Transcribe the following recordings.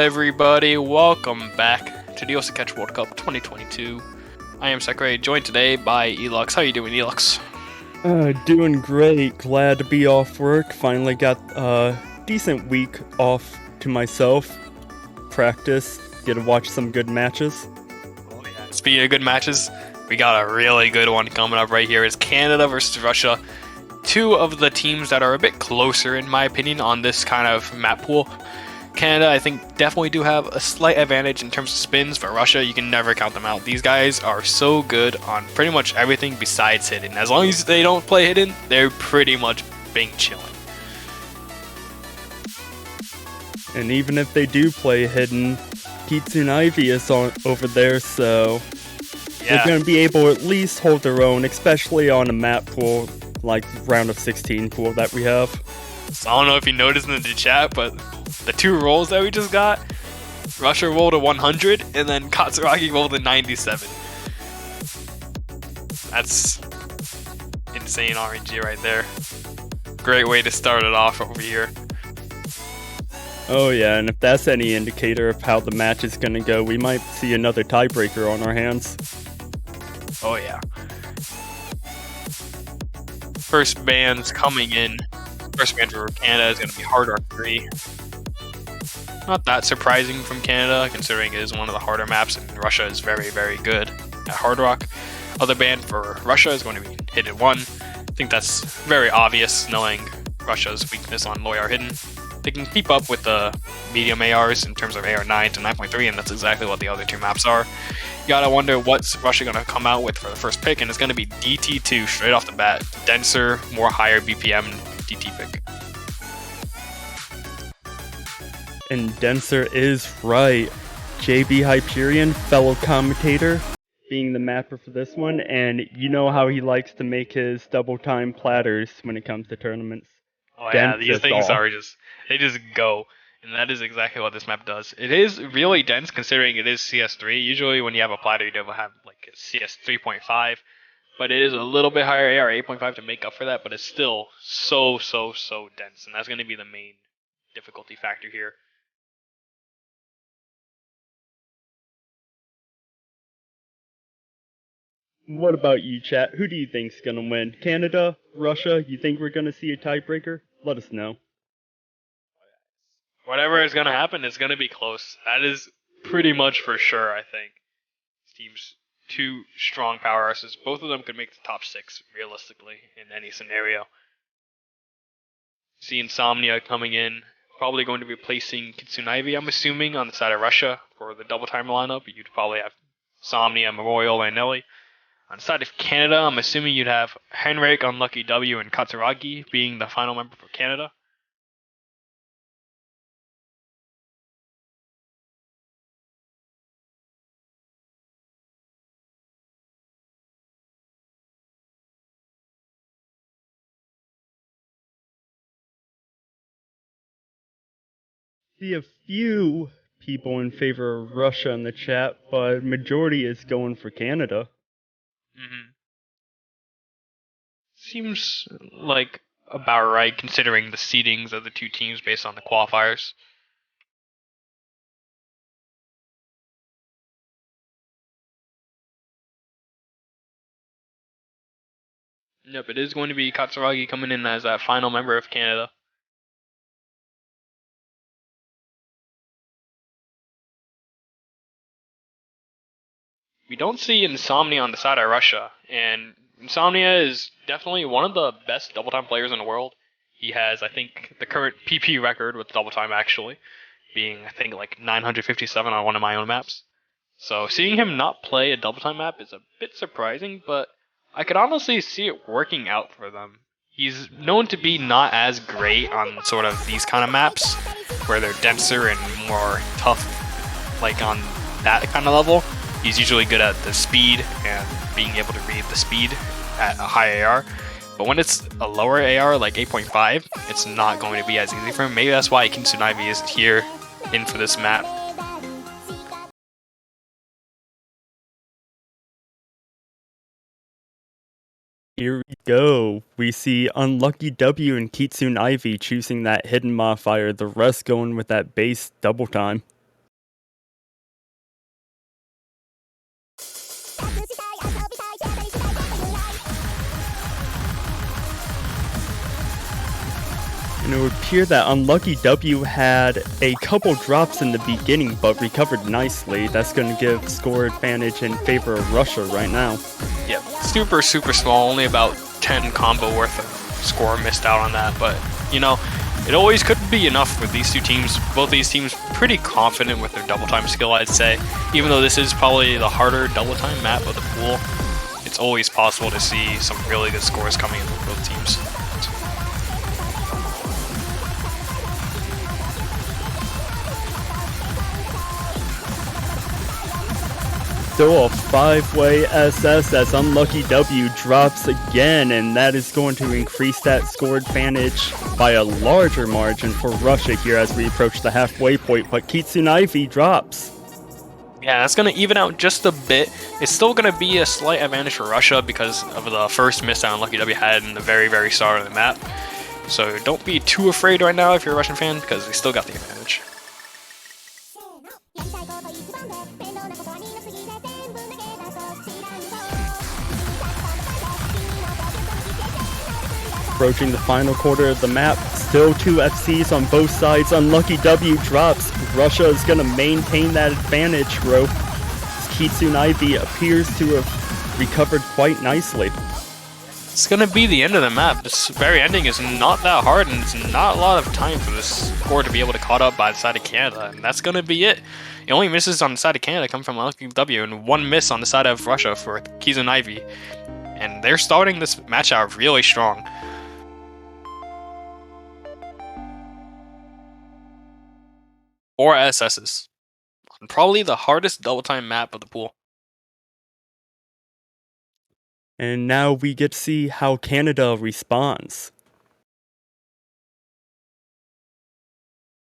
everybody? Welcome back to the Osa Catch World Cup 2022. I am Sakurai, joined today by Elux. How you doing, Elux? Doing great. Glad to be off work. Finally got a decent week off to myself. Practice. Get to watch some good matches. Oh yeah. Speaking of good matches, we got a really good one coming up right here. It's Canada versus Russia. Two of the teams that are a bit closer, in my opinion, on this kind of map pool. Canada, I think, definitely do have a slight advantage in terms of spins, but Russia, you can never count them out. These guys are so good on pretty much everything besides hidden. As long as they don't play hidden, they're pretty much being chilling. And even if they do play hidden, Kitsune Ivy is over there, so they're going to be able to at least hold their own, especially on a map pool like round of 16 pool that we have. So I don't know if you noticed in the chat, but the two rolls that we just got, Russia rolled a 100 and then Katsuragi rolled a 97. That's insane RNG right there. Great way to start it off over here. Oh yeah, and if that's any indicator of how the match is going to go, we might see another tiebreaker on our hands. Oh yeah. First bands coming in. First band for Canada is going to be Hard Rock 3. Not that surprising from Canada, considering it is one of the harder maps, and Russia is very, very good at Hard Rock. Other band for Russia is going to be Hidden 1. I think that's very obvious, knowing Russia's weakness on low AR Hidden. They can keep up with the medium ARs in terms of AR 9 to 9.3, and that's exactly what the other two maps are. You gotta wonder what's Russia gonna come out with for the first pick, and it's gonna be DT2 straight off the bat. Denser, more higher BPM DT pick. And Denser is right. JB Hyperion, fellow commentator, being the mapper for this one, and you know how he likes to make his double time platters when it comes to tournaments. Oh yeah, these things are they just go, and that is exactly what this map does. It is really dense considering it is CS3. Usually when you have a platter, you don't have like a CS 3.5, but it is a little bit higher AR 8.5 to make up for that, but it's still so dense, and that's going to be the main difficulty factor here. What about you, chat? Who do you think's gonna win? Canada? Russia? You think we're gonna see a tiebreaker? Let us know. Whatever is gonna happen is gonna be close. That is pretty much for sure, I think. This team's two strong powerhouses. Both of them could make the top 6 realistically in any scenario. See Insomnia coming in, probably going to be replacing Kitsune Ivy, I'm assuming, on the side of Russia for the double timer lineup. You'd probably have Insomnia, Memorial, and Nelly. On the side of Canada, I'm assuming you'd have Henrik, Unlucky W, and Katsuragi being the final member for Canada. See a few people in favor of Russia in the chat, but majority is going for Canada. Seems like about right considering the seedings of the two teams based on the qualifiers. Yep, it is going to be Katsuragi coming in as that final member of Canada. We don't see Insomnia on the side of Russia, and Insomnia is definitely one of the best double time players in the world. He has, I think, the current PP record with double time actually, being, I think, like 957 on one of my own maps. So seeing him not play a double time map is a bit surprising, but I could honestly see it working out for them. He's known to be not as great on sort of these kind of maps, where they're denser and more tough, like on that kind of level. He's usually good at the speed and being able to read the speed at a high AR. But when it's a lower AR, like 8.5, it's not going to be as easy for him. Maybe that's why Kitsune Ivy is here in for this map. Here we go. We see Unlucky W and Kitsune Ivy choosing that hidden modifier, the rest going with that base double time. And it would appear that Unlucky W had a couple drops in the beginning, but recovered nicely. That's going to give score advantage in favor of Russia right now. Yep, super small, only about 10 combo worth of score missed out on that, but you know, it always could be enough with these two teams. Both these teams pretty confident with their double time skill, I'd say. Even though this is probably the harder double time map of the pool, it's always possible to see some really good scores coming in from both teams. Still a 5-way SS as Unlucky W drops again, and that is going to increase that score advantage by a larger margin for Russia here as we approach the halfway point, but Kitsune Ivy drops. Yeah, that's going to even out just a bit. It's still going to be a slight advantage for Russia because of the first miss that Unlucky W had in the very start of the map. So don't be too afraid right now if you're a Russian fan, because they still got the advantage. Approaching the final quarter of the map, still 2 FCs on both sides. Unlucky W drops. Russia is going to maintain that advantage rope. Kitsune Ivy appears to have recovered quite nicely. It's going to be the end of the map. This very ending is not that hard, and it's not a lot of time for this score to be able to caught up by the side of Canada, and that's going to be it. The only misses on the side of Canada come from Unlucky W, and 1 miss on the side of Russia for Kitsune Ivy. And they're starting this match out really strong. Or SSs. On probably the hardest double time map of the pool. And now we get to see how Canada responds.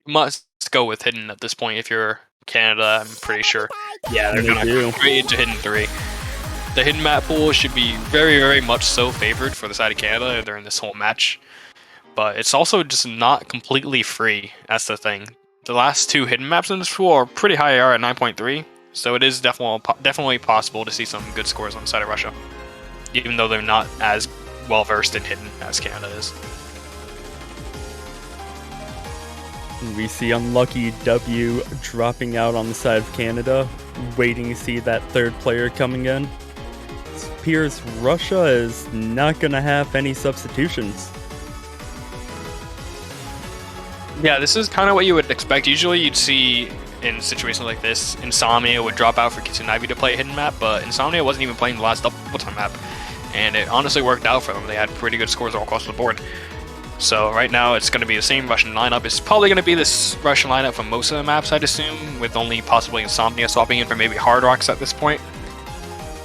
You must go with Hidden at this point if you're Canada, I'm pretty sure. Yeah, they're going to go straight into Hidden 3. The Hidden map pool should be very much so favored for the side of Canada during this whole match. But it's also just not completely free, that's the thing. The last 2 hidden maps in this pool are pretty high AR at 9.3, so it is definitely possible to see some good scores on the side of Russia, even though they're not as well versed in hidden as Canada is. We see Unlucky W dropping out on the side of Canada, waiting to see that third player coming in. It appears Russia is not going to have any substitutions. Yeah, this is kind of what you would expect. Usually you'd see in situations like this, Insomnia would drop out for Kitsune Ivy to play a hidden map, but Insomnia wasn't even playing the last double time map, and it honestly worked out for them. They had pretty good scores all across the board. So right now it's going to be the same Russian lineup. It's probably going to be this Russian lineup for most of the maps, I'd assume, with only possibly Insomnia swapping in for maybe Hard Rocks at this point.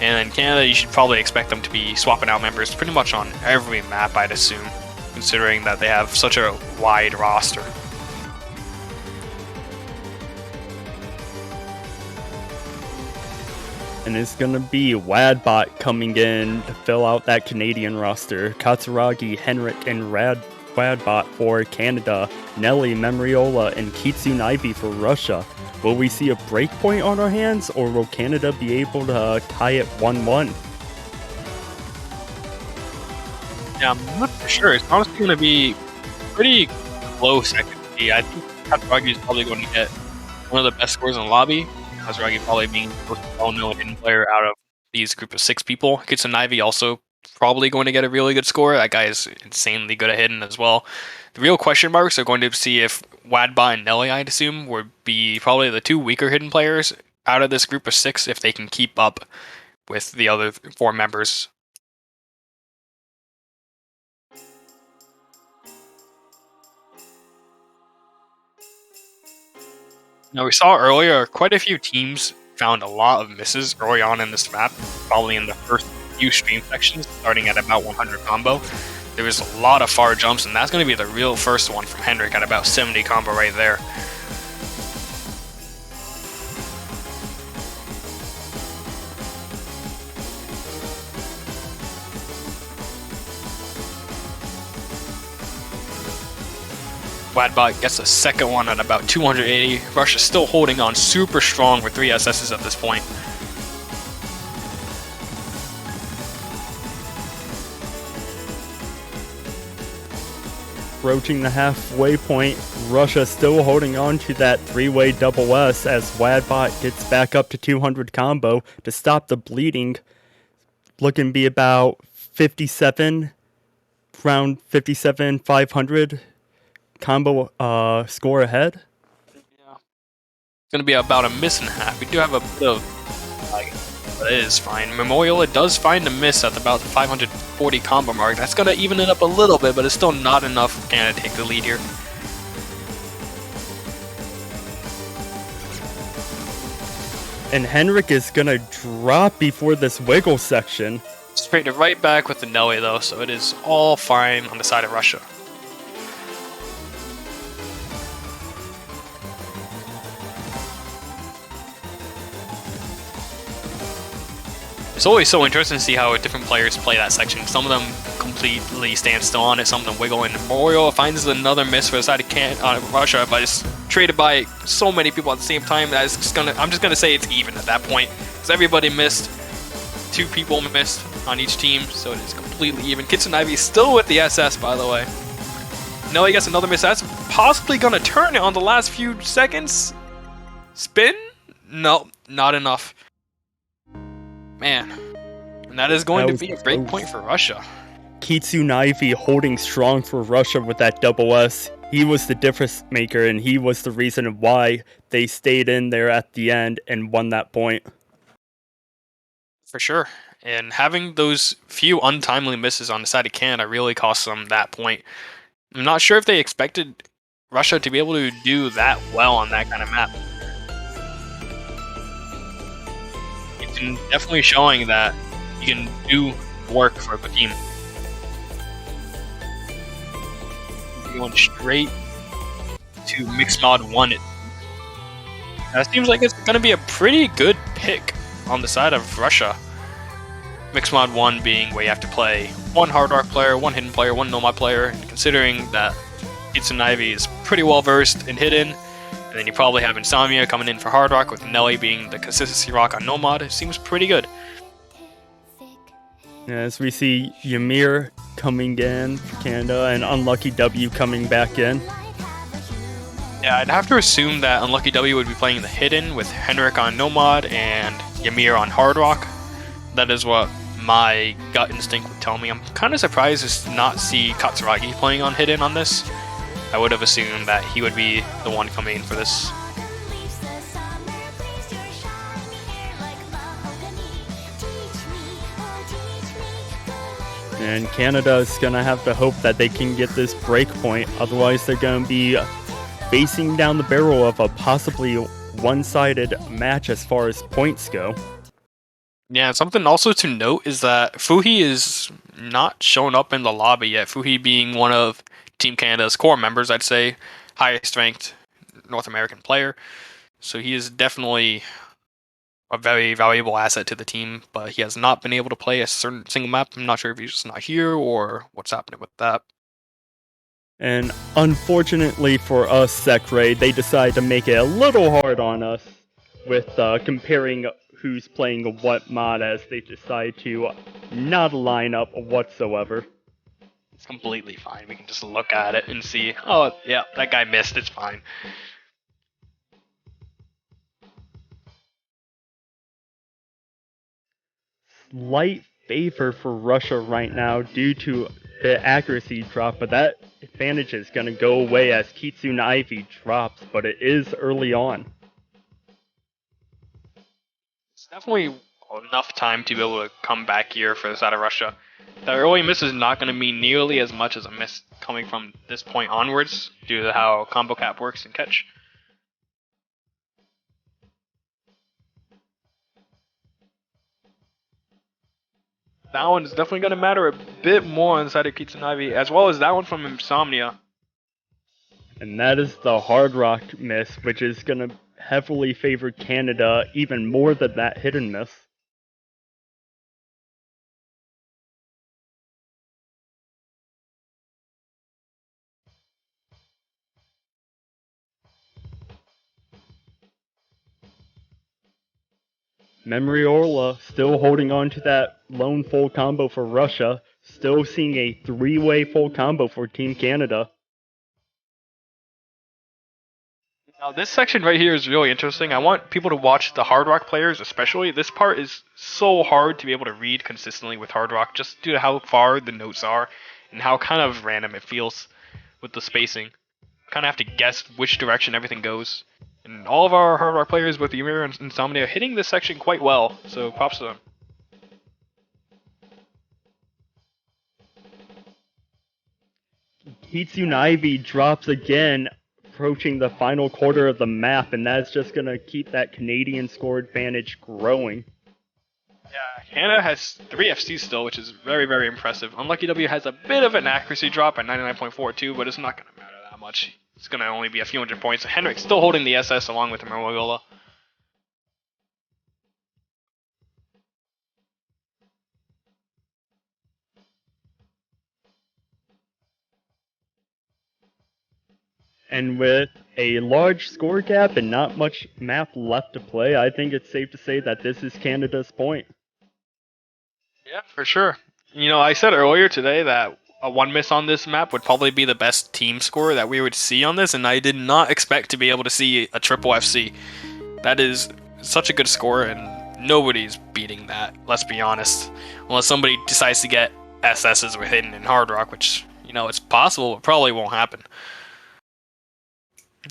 And in Canada, you should probably expect them to be swapping out members pretty much on every map, I'd assume, considering that they have such a wide roster. And it's going to be Wadbot coming in to fill out that Canadian roster. Katsuragi, Henrik, and Wadbot for Canada. Nelly, Memriola, and Kitsune Ivy for Russia. Will we see a breakpoint on our hands, or will Canada be able to tie it 1-1? Yeah, I'm not for sure. It's honestly going to be pretty close, I can see. I think Katsuragi is probably going to get one of the best scores in the lobby. Katsuragi probably being the most well-known hidden player out of these group of 6 people. Kitsune Ivy also probably going to get a really good score. That guy is insanely good at hidden as well. The real question marks are going to see if Wadbot and Nelly, I'd assume, would be probably the 2 weaker hidden players out of this group of 6 if they can keep up with the other 4 members. Now, we saw earlier quite a few teams found a lot of misses early on in this map, probably in the first few stream sections, starting at about 100 combo. There was a lot of far jumps, and that's going to be the real first one from Henrik at about 70 combo right there. Wadbot gets a second one at about 280. Russia's still holding on super strong with 3 SSs at this point. approaching the halfway point. Russia still holding on to that three-way double S as Wadbot gets back up to 200 combo to stop the bleeding. Looking to be about 57, around 57, 500 combo score ahead. Yeah. It's going to be about a miss and a half. We do have a bit of, but it is fine. Memorial, it does find a miss at about the 540 combo mark. That's going to even it up a little bit, but it's still not enough for Canada to take the lead here. And Henrik is going to drop before this wiggle section. Straight right back with the Nelly though, so it is all fine on the side of Russia. It's always so interesting to see how different players play that section. Some of them completely stand still on it, some of them wiggle, and Memorial finds another miss for the side of Russia, but it's traded by so many people at the same time that I'm just gonna say it's even at that point, because everybody missed. 2 people missed on each team, so it is completely even. Kitsun Ivy still with the SS, by the way. Nelly gets another miss. That's possibly gonna turn it on the last few seconds. Spin? No, not enough. Man, and that is going to be a break point for Russia. Kitsun Ivy holding strong for Russia with that double S. He was the difference maker, and he was the reason why they stayed in there at the end and won that point. For sure. And having those few untimely misses on the side of Canada really cost them that point. I'm not sure if they expected Russia to be able to do that well on that kind of map. It's definitely showing that you can do work for the team. Going straight to Mixed Mod 1. Now it seems like it's going to be a pretty good pick on the side of Russia. Mixed Mod 1 being where you have to play 1 Hard Rock player, 1 Hidden player, 1 Nomad player, and considering that Kitsun Ivy is pretty well versed in Hidden, and then you probably have Insomnia coming in for Hard Rock with Nelly being the consistency rock on Nomad, it seems pretty good. As we see Ymir coming in for Canada and Unlucky W coming back in. Yeah, I'd have to assume that Unlucky W would be playing the Hidden with Henrik on Nomad and Ymir on Hard Rock. That is what my gut instinct would tell me. I'm kind of surprised to not see Katsuragi playing on Hidden on this. I would have assumed that he would be the one coming in for this. And Canada is going to have to hope that they can get this break point. Otherwise, they're going to be facing down the barrel of a possibly one-sided match as far as points go. Yeah, something also to note is that Fuhi is not showing up in the lobby yet. Fuhi being one of Team Canada's core members, I'd say, highest ranked North American player. So he is definitely a very valuable asset to the team, but he has not been able to play a certain single map. I'm not sure if he's just not here or what's happening with that. And unfortunately for us, Sekray, they decide to make it a little hard on us with comparing who's playing what mod, as they decide to not line up whatsoever. It's completely fine. We can just look at it and see, oh, yeah, that guy missed. It's fine. Slight favor for Russia right now due to the accuracy drop, but that advantage is going to go away as Kitsun Ivy drops, but it is early on. It's definitely enough time to be able to come back here for the side of Russia. The early miss is not going to mean nearly as much as a miss coming from this point onwards due to how combo cap works in catch. That one is definitely going to matter a bit more on the side of Kitsun Ivy, as well as that one from Insomnia. And that is the Hard Rock miss, which is going to heavily favor Canada even more than that Hidden miss. Memory Orla still holding on to that lone full combo for Russia, still seeing a three-way full combo for Team Canada. Now, this section right here is really interesting. I want people to watch the hard rock players, especially. This part is so hard to be able to read consistently with hard rock, just due to how far the notes are and how kind of random it feels with the spacing. Kind of have to guess which direction everything goes. And all of our hard rock players with Ymir and Insomnia are hitting this section quite well, so props to them. Kitsune Ivy drops again, approaching the final quarter of the map, and that's just going to keep that Canadian score advantage growing. Yeah, Canada has 3 FCs still, which is very, very impressive. Unlucky W has a bit of an accuracy drop at 99.42, but it's not going to matter that much. It's going to only be a few hundred points. Henrik's still holding the SS along with Merloyola. And with a large score gap and not much map left to play, I think it's safe to say that this is Canada's point. Yeah, for sure. You know, I said earlier today that a 1 miss on this map would probably be the best team score that we would see on this, and I did not expect to be able to see a triple FC. That is such a good score, and nobody's beating that, let's be honest. Unless somebody decides to get SSs with Hidden and Hard Rock, which, you know, it's possible, but probably won't happen.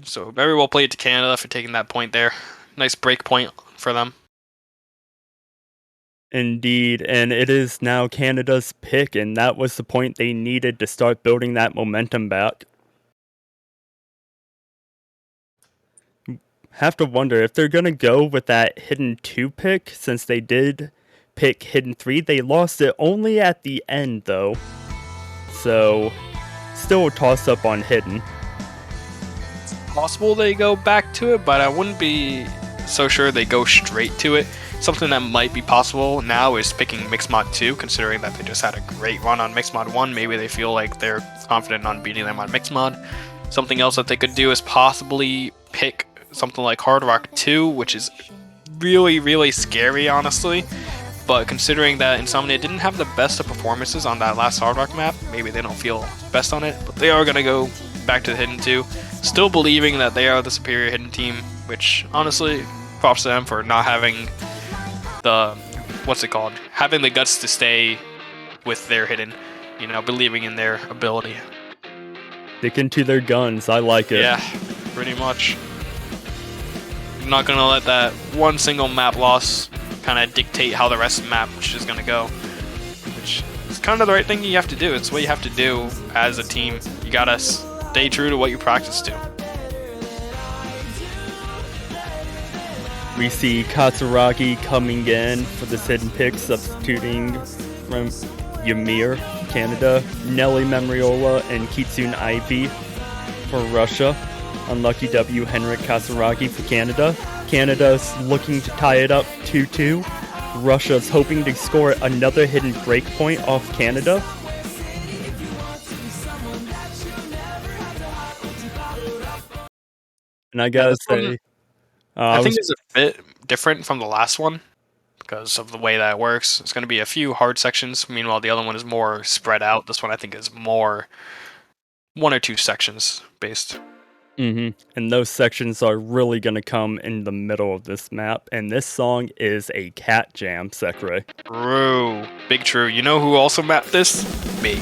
So, very well played to Canada for taking that point there. Nice break point for them. Indeed, and it is now Canada's pick, and that was the point they needed to start building that momentum back. Have to wonder if they're going to go with that Hidden 2 pick, since they did pick Hidden 3. They lost it only at the end, though. So, still a toss-up on Hidden. Possible they go back to it, but I wouldn't be so sure they go straight to it. Something that might be possible now is picking Mixed Mod 2, considering that they just had a great run on Mixed Mod 1. Maybe they feel like they're confident on beating them on Mixed Mod. Something else that they could do is possibly pick something like Hard Rock 2, which is really, really scary, honestly. But considering that Insomnia didn't have the best of performances on that last Hard Rock map, maybe they don't feel best on it, but they are going to go back to the Hidden 2. Still believing that they are the superior Hidden team, which, honestly, props to them for not having the, having the guts to stay with their Hidden, you know, believing in their ability. Sticking to their guns, I like it. Yeah, pretty much. I'm not gonna let that one single map loss kind of dictate how the rest of the map is gonna go, which is kind of the right thing you have to do. It's what you have to do as a team. You gotta stay true to what you practice to. We see Katsuragi coming in for this Hidden pick, substituting from Ymir, Canada, Nelly Memriola, and Kitsune Ivy for Russia. Unlucky W, Henrik Katsuragi for Canada. Canada's looking to tie it up 2-2. Russia's hoping to score another Hidden breakpoint off Canada. And I gotta say, I think it's a bit different from the last one because of the way that it works. It's going to be a few hard sections. Meanwhile, the other one is more spread out. This one I think is more 1 or 2 sections based. And those sections are really going to come in the middle of this map. And this song is a cat jam, Sekre. True. Big true. You know who also mapped this? Me.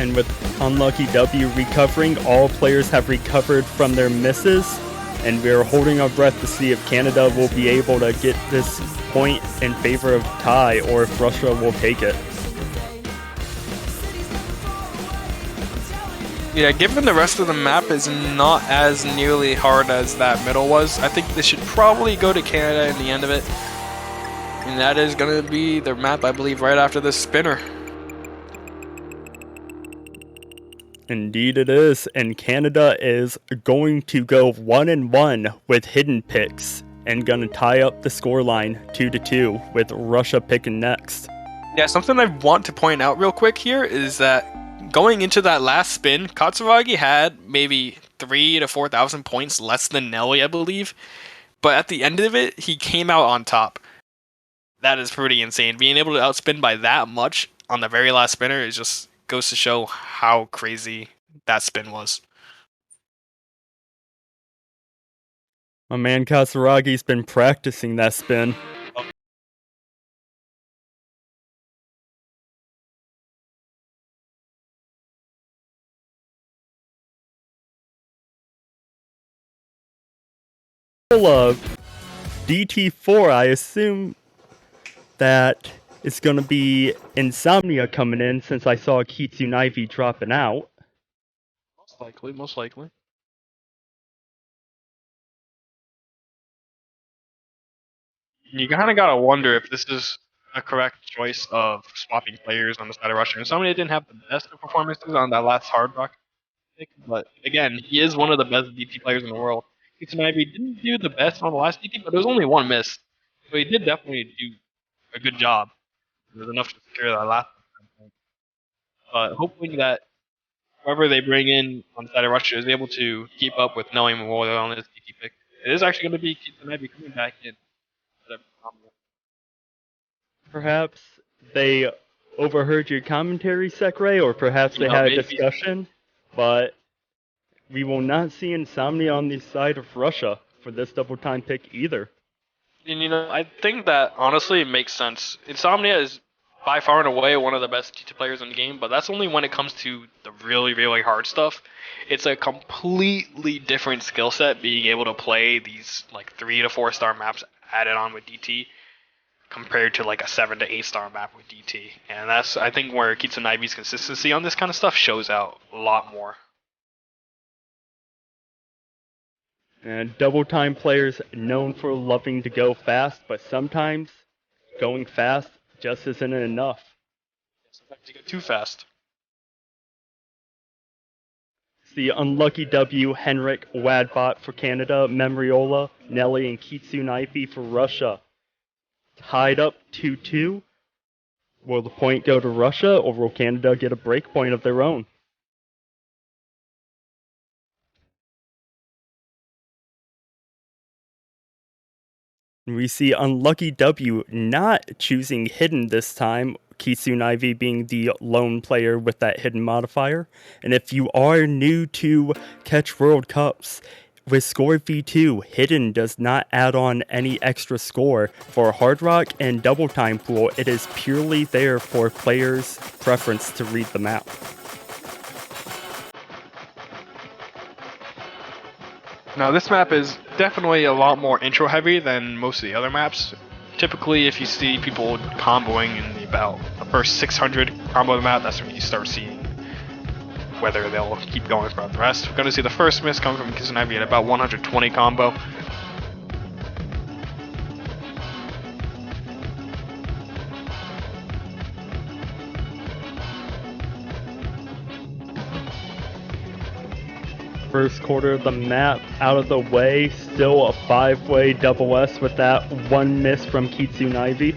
And with Unlucky W recovering, all players have recovered from their misses. And we are holding our breath to see if Canada will be able to get this point in favor of tie or if Russia will take it. Yeah, given the rest of the map is not as nearly hard as that middle was, I think this should probably go to Canada in the end of it. And that is going to be the map, I believe, right after this spinner. Indeed it is, and Canada is going to go 1-1 with hidden picks and gonna tie up the scoreline 2-2 with Russia picking next. Yeah, something I want to point out real quick here is that going into that last spin, Katsuragi had maybe 3,000 to 4,000 points less than Nelly, I believe. But at the end of it, he came out on top. That is pretty insane. Being able to outspin by that much on the very last spinner is just goes to show how crazy that spin was. My man Katsuragi's been practicing that spin. DT4, I assume that it's going to be Insomnia coming in since I saw Kitsune Ivy dropping out. Most likely. You kind of gotta wonder if this is a correct choice of swapping players on the side of Russia. Insomnia didn't have the best of performances on that last Hard Rock pick, but again, he is one of the best DT players in the world. Kitsune Ivy didn't do the best on the last DT, but there was only one miss. So he did definitely do a good job. It was enough to secure that last one. But hoping that whoever they bring in on the side of Russia is able to keep up with knowing more on his DT pick. It is actually going to be Kitsune Ivy coming back in. Perhaps they overheard your commentary, Sekre, or perhaps they had a discussion, but we will not see Insomnia on the side of Russia for this double time pick either. And I think that honestly it makes sense. Insomnia is by far and away one of the best DT players in the game, but that's only when it comes to the really, really hard stuff. It's a completely different skill set being able to play these like 3 to 4 star maps added on with DT compared to like a 7 to 8 star map with DT. And that's, I think, where Kitsune Ivy's consistency on this kind of stuff shows out a lot more. And double time players known for loving to go fast, but sometimes going fast just isn't enough. Sometimes you go too fast. It's the Unlucky W, Henrik, Wadbot for Canada, Memriola, Nelly, and Kitsune Ivy for Russia. Tied up 2-2. Will the point go to Russia, or will Canada get a break point of their own? We see Unlucky W not choosing Hidden this time, Kitsune Ivy being the lone player with that Hidden modifier. And if you are new to Catch World Cups, with Score V2, Hidden does not add on any extra score for Hard Rock and Double Time Pool. It is purely there for players' preference to read the map. Now this map is definitely a lot more intro heavy than most of the other maps. Typically if you see people comboing in about the first 600 combo of the map, that's when you start seeing whether they'll keep going throughout the rest. We're going to see the first miss come from Kitsune Ivy at about 120 combo. First quarter of the map out of the way, still a 5-way double S with that one miss from Kitsune Ivy.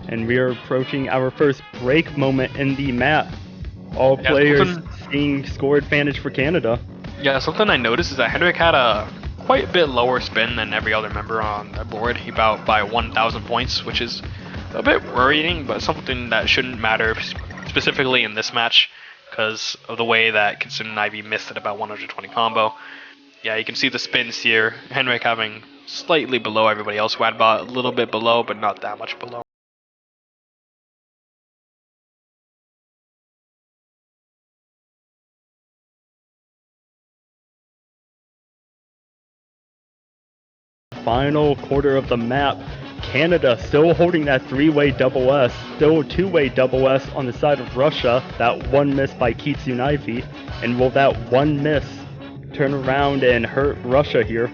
And we are approaching our first break moment in the map. All players seeing score advantage for Canada. Yeah, something I noticed is that Henrik had a quite a bit lower spin than every other member on the board. He about by 1,000 points, which is a bit worrying, but something that shouldn't matter specifically in this match, because of the way that Kitsune and Ivy missed at about 120 combo. Yeah, you can see the spins here. Henrik having slightly below everybody else. Wadbot a little bit below, but not that much below. Final quarter of the map. Canada still holding that three-way double S, still a two-way double S on the side of Russia. That one miss by Kitsune Ivy, and will that one miss turn around and hurt Russia here?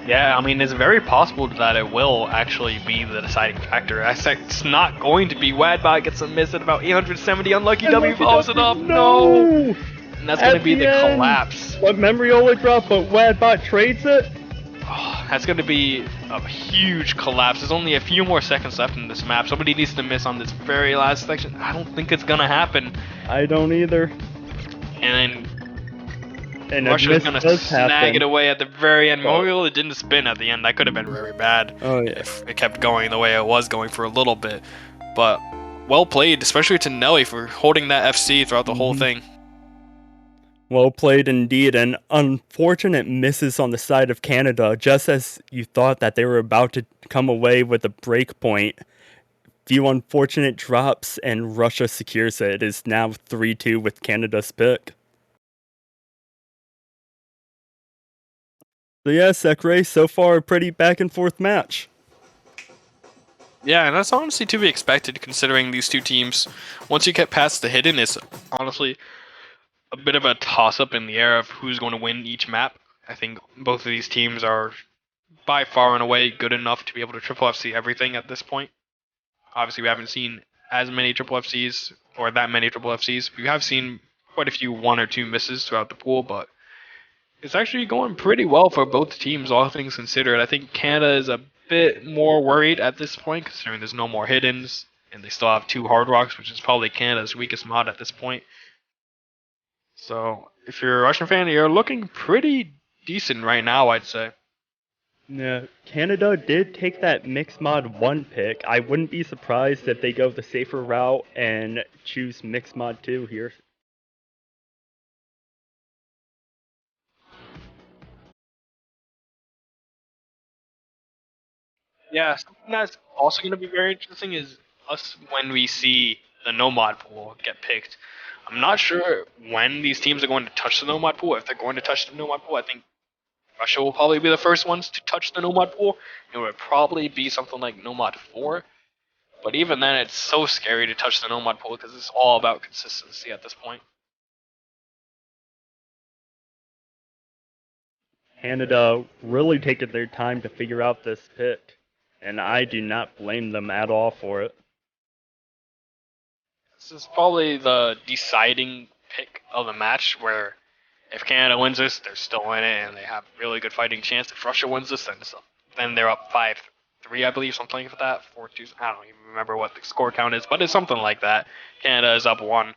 Yeah, I mean, it's very possible that it will actually be the deciding factor. I said it's not going to be. Wadbot gets a miss at about 870. Unlucky W follows it up. No! And that's going to be the collapse. What Memoriola drop, but Wadbot trades it? Oh, that's going to be a huge collapse. There's only a few more seconds left in this map. Somebody needs to miss on this very last section. I don't think it's going to happen. I don't either. And Russia's going to snag it away at the very end. Memorial, it didn't spin at the end. That could have been very bad if it kept going the way it was going for a little bit. But well played, especially to Nelly for holding that FC throughout the whole thing. Well played indeed, and unfortunate misses on the side of Canada, just as you thought that they were about to come away with a break point. Few unfortunate drops, and Russia secures it. It is now 3-2 with Canada's pick. So yeah, Sekre, so far a pretty back and forth match. Yeah, and that's honestly to be expected considering these two teams, once you get past the hidden, is honestly a bit of a toss-up in the air of who's going to win each map. I think both of these teams are by far and away good enough to be able to triple FC everything at this point. Obviously, we haven't seen as many triple FCs, or that many triple FCs. We have seen quite a few 1 or 2 misses throughout the pool, but it's actually going pretty well for both teams, all things considered. I think Canada is a bit more worried at this point, considering there's no more hiddens, and they still have 2 hard rocks, which is probably Canada's weakest mod at this point. So, if you're a Russian fan, you're looking pretty decent right now, I'd say. Yeah, Canada did take that Mixed Mod 1 pick. I wouldn't be surprised if they go the safer route and choose Mixed Mod 2 here. Yeah, something that's also going to be very interesting is us when we see the no-mod pool get picked. I'm not sure when these teams are going to touch the no-mod pool. If they're going to touch the no-mod pool, I think Russia will probably be the first ones to touch the no-mod pool. It would probably be something like no-mod 4. But even then, it's so scary to touch the no-mod pool because it's all about consistency at this point. Canada really taking their time to figure out this pick, and I do not blame them at all for it. This is probably the deciding pick of the match, where if Canada wins this, they're still in it and they have a really good fighting chance. If Russia wins this, then they're up 5-3, I believe, something like that. 4-2. I don't even remember what the score count is, but it's something like that. Canada is up 1,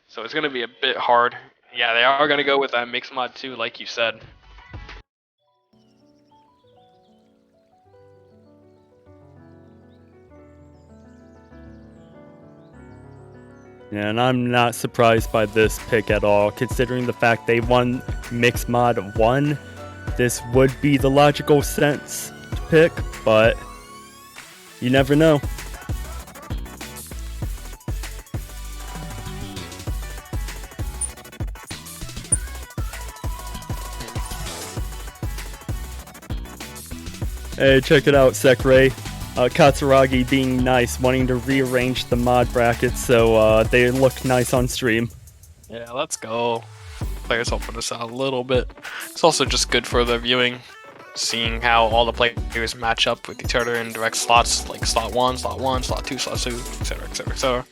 so it's going to be a bit hard. Yeah, they are going to go with that mixed mod 2, like you said. Yeah, and I'm not surprised by this pick at all, considering the fact they won Mixed Mod 1. This would be the logical sense to pick, but you never know. Hey, check it out, Sekre. Katsuragi being nice, wanting to rearrange the mod brackets so they look nice on stream. Yeah, let's go. Players helping us out a little bit. It's also just good for the viewing, seeing how all the players match up with each other in direct slots, like slot 1, slot 1, slot 2, slot 2, etc, etc, etc.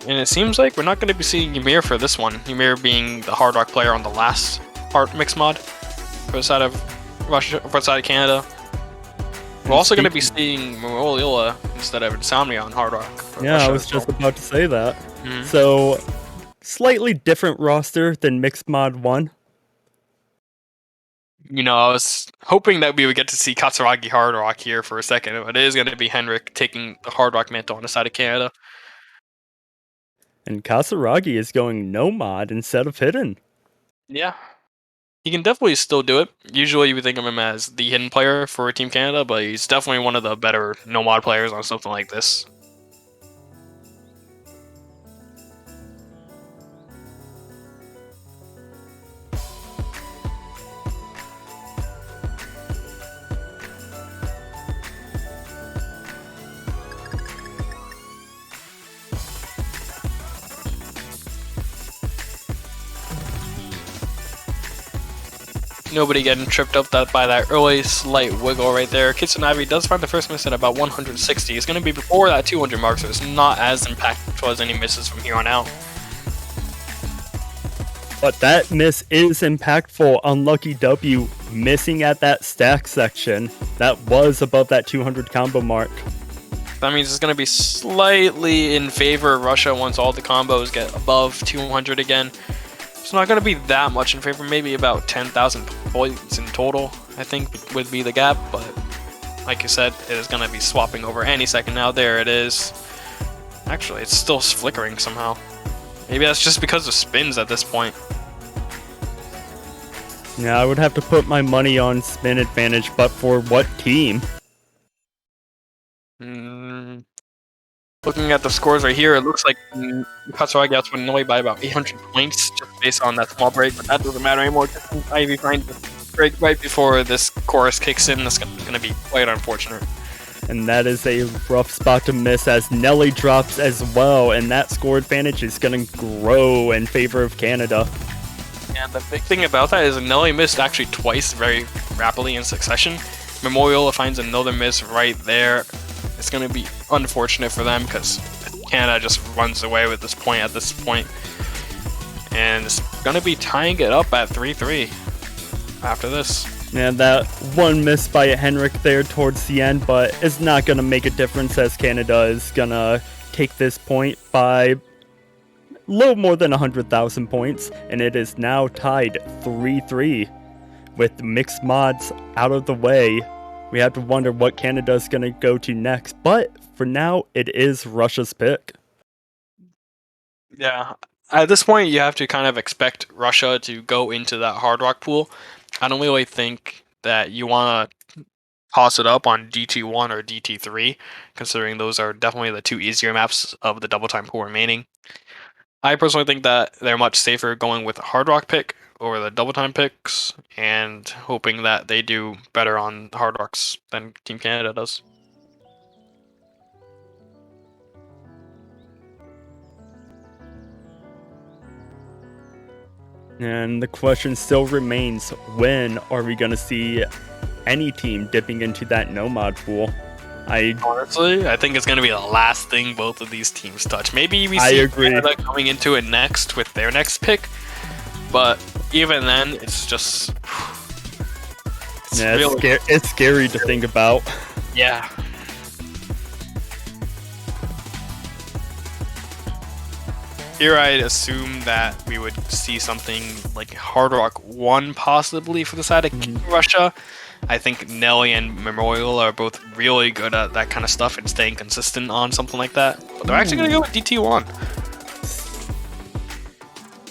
And it seems like we're not going to be seeing Ymir for this one. Ymir being the Hard Rock player on the last part mix mod for the side of Russia, for the side of Canada. We're also going to be seeing Memoriola instead of Insomnia on Hard Rock. Yeah, Russia I was just about to say that. Mm-hmm. So, slightly different roster than Mixed Mod 1. You know, I was hoping that we would get to see Katsuragi Hard Rock here for a second, but it is going to be Henrik taking the Hard Rock mantle on the side of Canada. And Kasaragi is going Nomad instead of Hidden. Yeah. He can definitely still do it. Usually you would think of him as the hidden player for Team Canada, but he's definitely one of the better no-mod players on something like this. Nobody getting tripped up by that early slight wiggle right there. Kitsunabe does find the first miss at about 160. It's going to be before that 200 mark, so it's not as impactful as any misses from here on out. But that miss is impactful. Unlucky W missing at that stack section. That was above that 200 combo mark. That means it's going to be slightly in favor of Russia once all the combos get above 200 again. It's not going to be that much in favor, maybe about 10,000 points in total, I think would be the gap, but like you said, it is going to be swapping over any second now. There it is. Actually, it's still flickering somehow. Maybe that's just because of spins at this point. Yeah, I would have to put my money on spin advantage, but for what team? Looking at the scores right here, it looks like Katsuragi outswing Noi by about 800 points just based on that small break, but that doesn't matter anymore. Ivy finds the break right before this chorus kicks in. That's going to be quite unfortunate. And that is a rough spot to miss as Nelly drops as well, and that score advantage is going to grow in favor of Canada. And the big thing about that is Nelly missed actually twice very rapidly in succession. Memorial finds another miss right there. It's going to be unfortunate for them because Canada just runs away with this point at this point. And it's going to be tying it up at 3-3 after this. And that one miss by Henrik there towards the end, but it's not going to make a difference as Canada is going to take this point by a little more than 100,000 points. And it is now tied 3-3 with mixed mods out of the way. We have to wonder what Canada's going to go to next, but for now, it is Russia's pick. Yeah, at this point, you have to kind of expect Russia to go into that Hard Rock pool. I don't really think that you want to toss it up on DT1 or DT3, considering those are definitely the two easier maps of the double time pool remaining. I personally think that they're much safer going with a Hard Rock pick over the double time picks and hoping that they do better on Hard Rocks than Team Canada does. And the question still remains, when are we going to see any team dipping into that no-mod pool? Honestly, I think it's going to be the last thing both of these teams touch. Maybe we I see agree. Canada coming into it next with their next pick, but even then, it's just... Yeah, it's scary to think about. Yeah. Here I'd assume that we would see something like Hard Rock 1 possibly for the side of Russia. I think Nelly and Memorial are both really good at that kind of stuff and staying consistent on something like that. But they're actually going to go with DT1.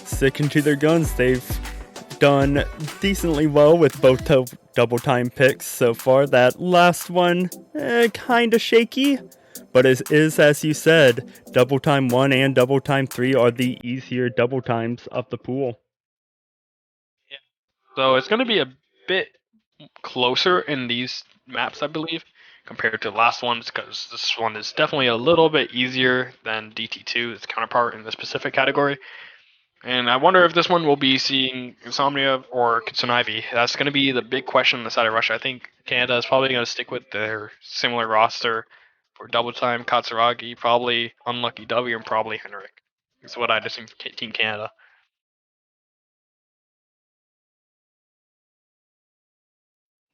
Sticking to their guns, they've done decently well with both double time picks so far. That last one, kind of shaky. But it is, as you said, double time 1 and double time 3 are the easier double times of the pool. Yeah. So it's going to be a bit closer in these maps, I believe, compared to the last ones, because this one is definitely a little bit easier than DT2, its counterpart in the specific category. And I wonder if this one will be seeing Insomnia or Kitsunabe. That's going to be the big question on the side of Russia. I think Canada is probably going to stick with their similar roster for double time, Katsuragi, probably Unlucky W, and probably Henrik. Is what I'd assume for Team Canada.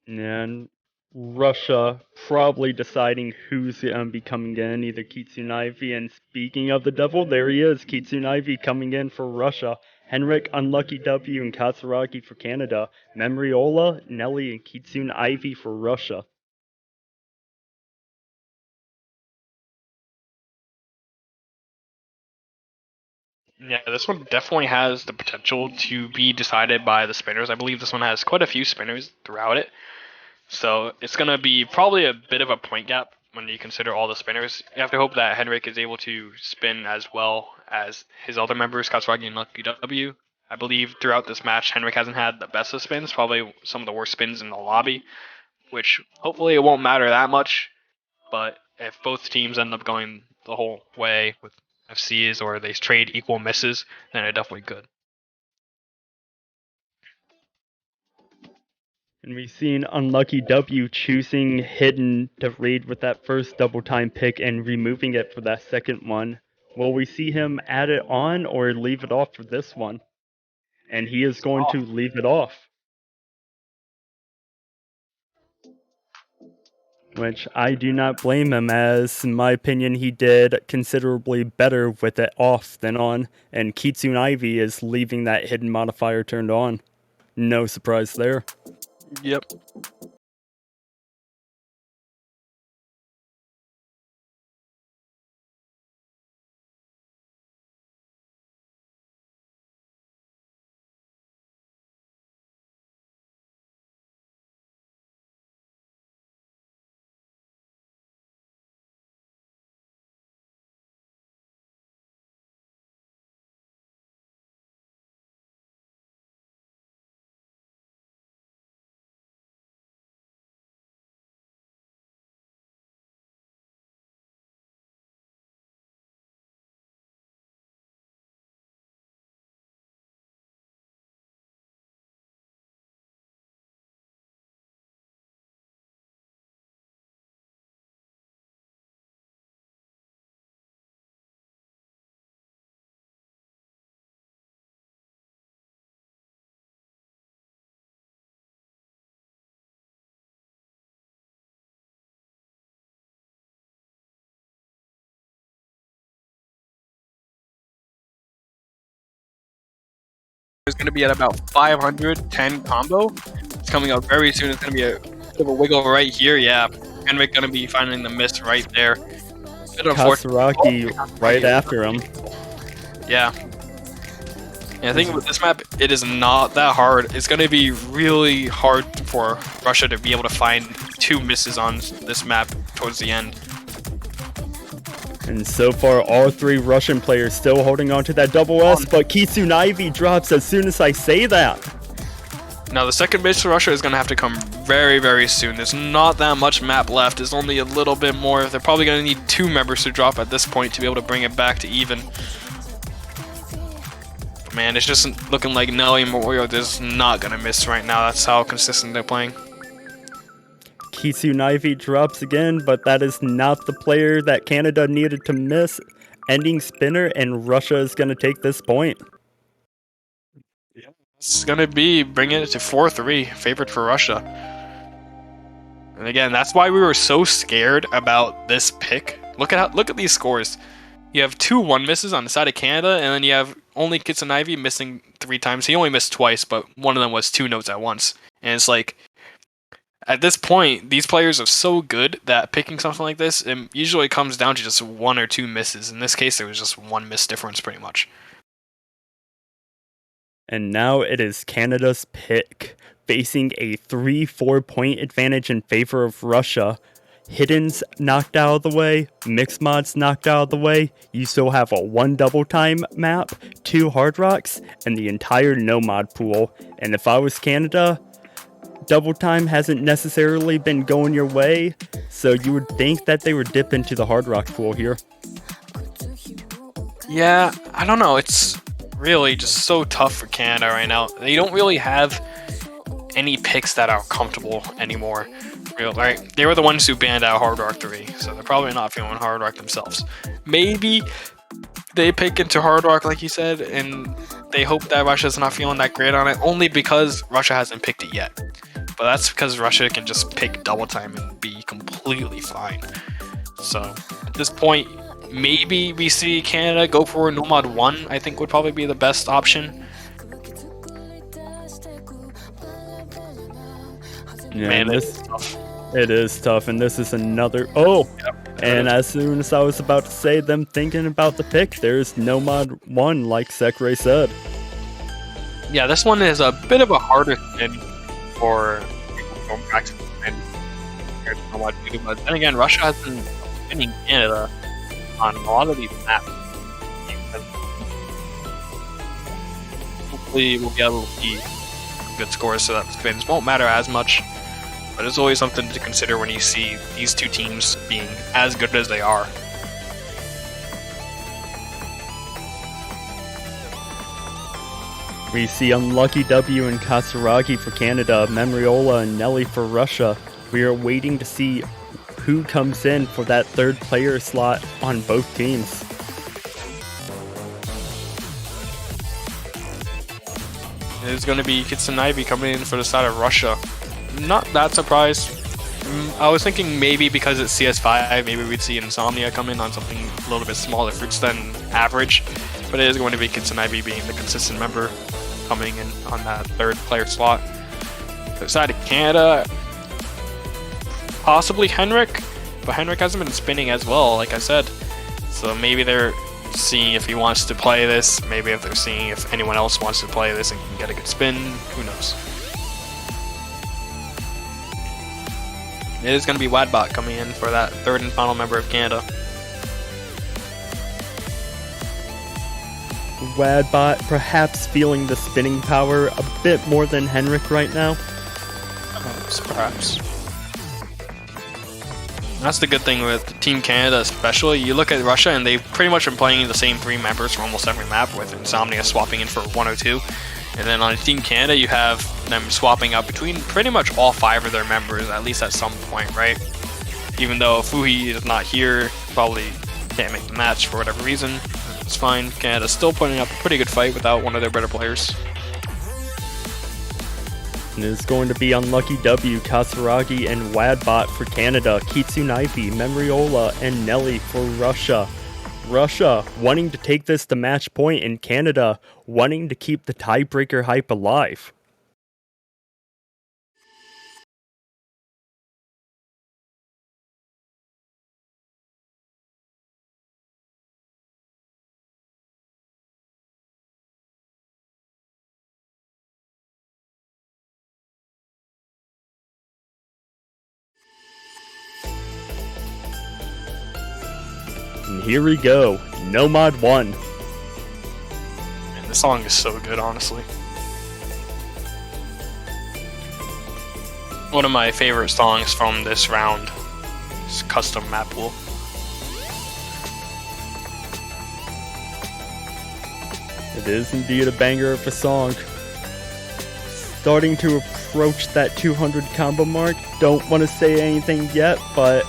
And Russia probably deciding who's going to be coming in, either Kitsunabe. And speaking of the devil, there he is, Kitsunabe coming in for Russia. Henrik, Unlucky W, and Katsuragi for Canada. Memriola, Nelly, and Kitsunabe for Russia. Yeah, this one definitely has the potential to be decided by the spinners. I believe this one has quite a few spinners throughout it. So it's going to be probably a bit of a point gap when you consider all the spinners. You have to hope that Henrik is able to spin as well as his other members, Katsuragi and Lucky W. I believe throughout this match, Henrik hasn't had the best of spins, probably some of the worst spins in the lobby, which hopefully it won't matter that much. But if both teams end up going the whole way with FCs or they trade equal misses, then it definitely could. And we've seen Unlucky W choosing Hidden to lead with that first double time pick and removing it for that second one. Will we see him add it on or leave it off for this one? And he is going to leave it off. Which I do not blame him, as in my opinion he did considerably better with it off than on, and Kitsune Ivy is leaving that hidden modifier turned on. No surprise there. Yep. It's going to be at about 510 combo. It's coming up very soon. It's going to be a bit of a wiggle right here. Yeah, Henrik going to be finding the miss right there. Katsuragi right after him. Yeah. Yeah, I think with this map, it is not that hard. It's going to be really hard for Russia to be able to find two misses on this map towards the end. And so far, all three Russian players still holding on to that double S, but Kitsune Ivy drops as soon as I say that. Now, the second miss for Russia is going to have to come very, very soon. There's not that much map left. There's only a little bit more. They're probably going to need two members to drop at this point to be able to bring it back to even. But man, it's just looking like Nelly and Morio is not going to miss right now. That's how consistent they're playing. Kitsune Ivy drops again, but that is not the player that Canada needed to miss. Ending spinner, and Russia is going to take this point. It's going to be bringing it to 4-3, favorite for Russia. And again, that's why we were so scared about this pick. Look at these scores. You have 2 1 misses on the side of Canada, and then you have only Kitsune Ivy missing 3 times. He only missed twice, but one of them was 2 notes at once. And it's like, at this point, these players are so good that picking something like this, it usually comes down to just 1 or 2 misses. In this case, there was just 1 miss difference pretty much. And now it is Canada's pick, facing a 3-4 point advantage in favor of Russia. Hidden's knocked out of the way, Mixed Mod's knocked out of the way, you still have a 1 double time map, 2 hard rocks, and the entire no mod pool. And if I was Canada, double time hasn't necessarily been going your way, so you would think that they would dip into the hard rock pool here. Yeah, I don't know. It's really just so tough for Canada right now. They don't really have any picks that are comfortable anymore. Right? They were the ones who banned out Hard Rock 3, so they're probably not feeling Hard Rock themselves. Maybe they pick into Hard Rock, like you said, and they hope that Russia's not feeling that great on it, only because Russia hasn't picked it yet. But that's because Russia can just pick double time and be completely fine. So at this point, maybe we see Canada go for Nomad 1, I think would probably be the best option. Yeah, Man, it is tough, and this is another... Oh! Yep. And as soon as I was about to say them thinking about the pick, there's no mod 1, like Sekre said. Yeah, this one is a bit of a harder spin for people who don't practice the spin compared to no mod 2, but then again, Russia has been winning Canada on a lot of these maps. Hopefully we'll be able to see good scores so that the spins won't matter as much. But it's always something to consider when you see these two teams being as good as they are. We see Unlucky W and Katsuragi for Canada, Memriola and Nelly for Russia. We are waiting to see who comes in for that third player slot on both teams. It's going to be Kitsunaibi coming in for the side of Russia. Not that surprised. I was thinking maybe because it's CS5, maybe we'd see Insomnia come in on something a little bit smaller fruits than average. But it is going to be Kitsunaibi being the consistent member coming in on that third player slot. For the side of Canada, possibly Henrik, but Henrik hasn't been spinning as well, like I said. So maybe they're seeing if he wants to play this, maybe if they're seeing if anyone else wants to play this and can get a good spin, who knows. It is going to be Wadbot coming in for that third and final member of Canada. Wadbot perhaps feeling the spinning power a bit more than Henrik right now. Perhaps. That's the good thing with Team Canada especially. You look at Russia and they've pretty much been playing the same three members for almost every map, with Insomnia swapping in for 102. And then on Team Canada, you have them swapping out between pretty much all 5 of their members, at least at some point, right? Even though Fuhi is not here, probably can't make the match for whatever reason. It's fine. Canada's still putting up a pretty good fight without one of their better players. And it's going to be Unlucky W, Katsuragi, and Wadbot for Canada, Kitsunaibi, Memriola, and Nelly for Russia. Russia wanting to take this to match point, and Canada wanting to keep the tiebreaker hype alive. And here we go, No Mod 1. Man, this song is so good, honestly. One of my favorite songs from this round is Custom Map Pool. It is indeed a banger of a song. Starting to approach that 200 combo mark. Don't want to say anything yet, but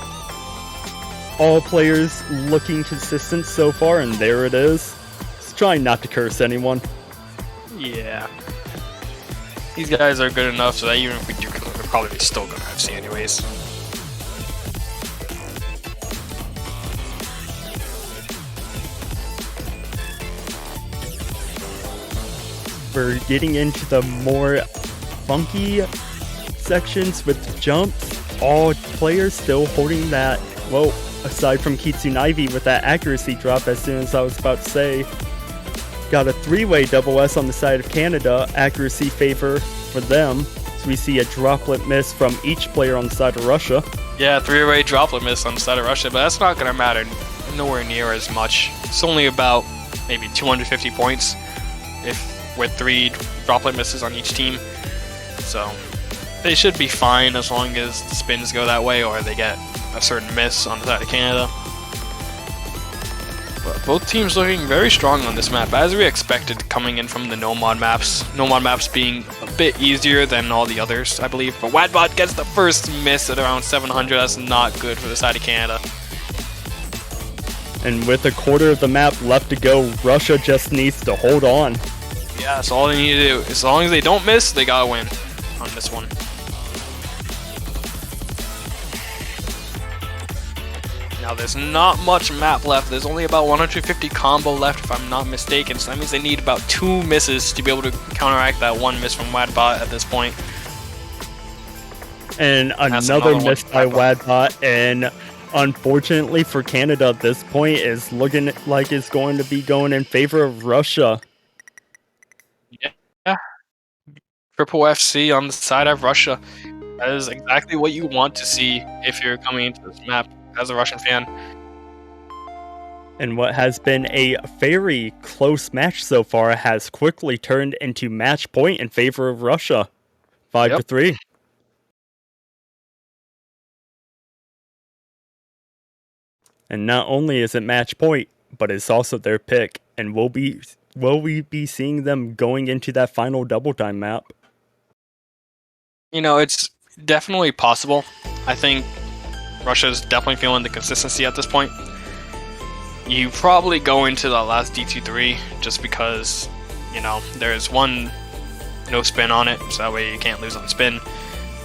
all players looking consistent so far, and there it is. Just trying not to curse anyone. Yeah. These guys are good enough so that even if we do kill them, we're probably still gonna FC anyways. We're getting into the more funky sections with jumps. All players still holding that, well, aside from Kitsunaibi with that accuracy drop as soon as I was about to say. Got a 3-way double S on the side of Canada, accuracy favor for them. So we see a droplet miss from each player on the side of Russia. Yeah, 3-way droplet miss on the side of Russia, but that's not gonna matter nowhere near as much. It's only about maybe 250 points if with 3 droplet misses on each team. So they should be fine as long as the spins go that way or they get a certain miss on the side of Canada. But both teams looking very strong on this map, as we expected coming in from the no mod maps. No mod maps being a bit easier than all the others, I believe. But Wadbot gets the first miss at around 700. That's not good for the side of Canada. And with a quarter of the map left to go, Russia just needs to hold on. Yeah, that's all they need to do. As long as they don't miss, they gotta win on this one. Now there's not much map left. There's only about 150 combo left if I'm not mistaken. So that means they need about 2 misses to be able to counteract that 1 miss from Wadbot at this point. And another miss by Wadbot, and Unfortunately for Canada at this point, is looking like it's going to be going in favor of Russia. Yeah. Triple FC on the side of Russia. That is exactly what you want to see if you're coming into this map as a Russian fan. And what has been a very close match so far has quickly turned into match point in favor of Russia. 5-3. And not only is it match point, but it's also their pick. And will we be seeing them going into that final double time map? You know, it's definitely possible. I think Russia's definitely feeling the consistency at this point. You probably go into the last DT3 just because, you know, there's one no spin on it, so that way you can't lose on spin.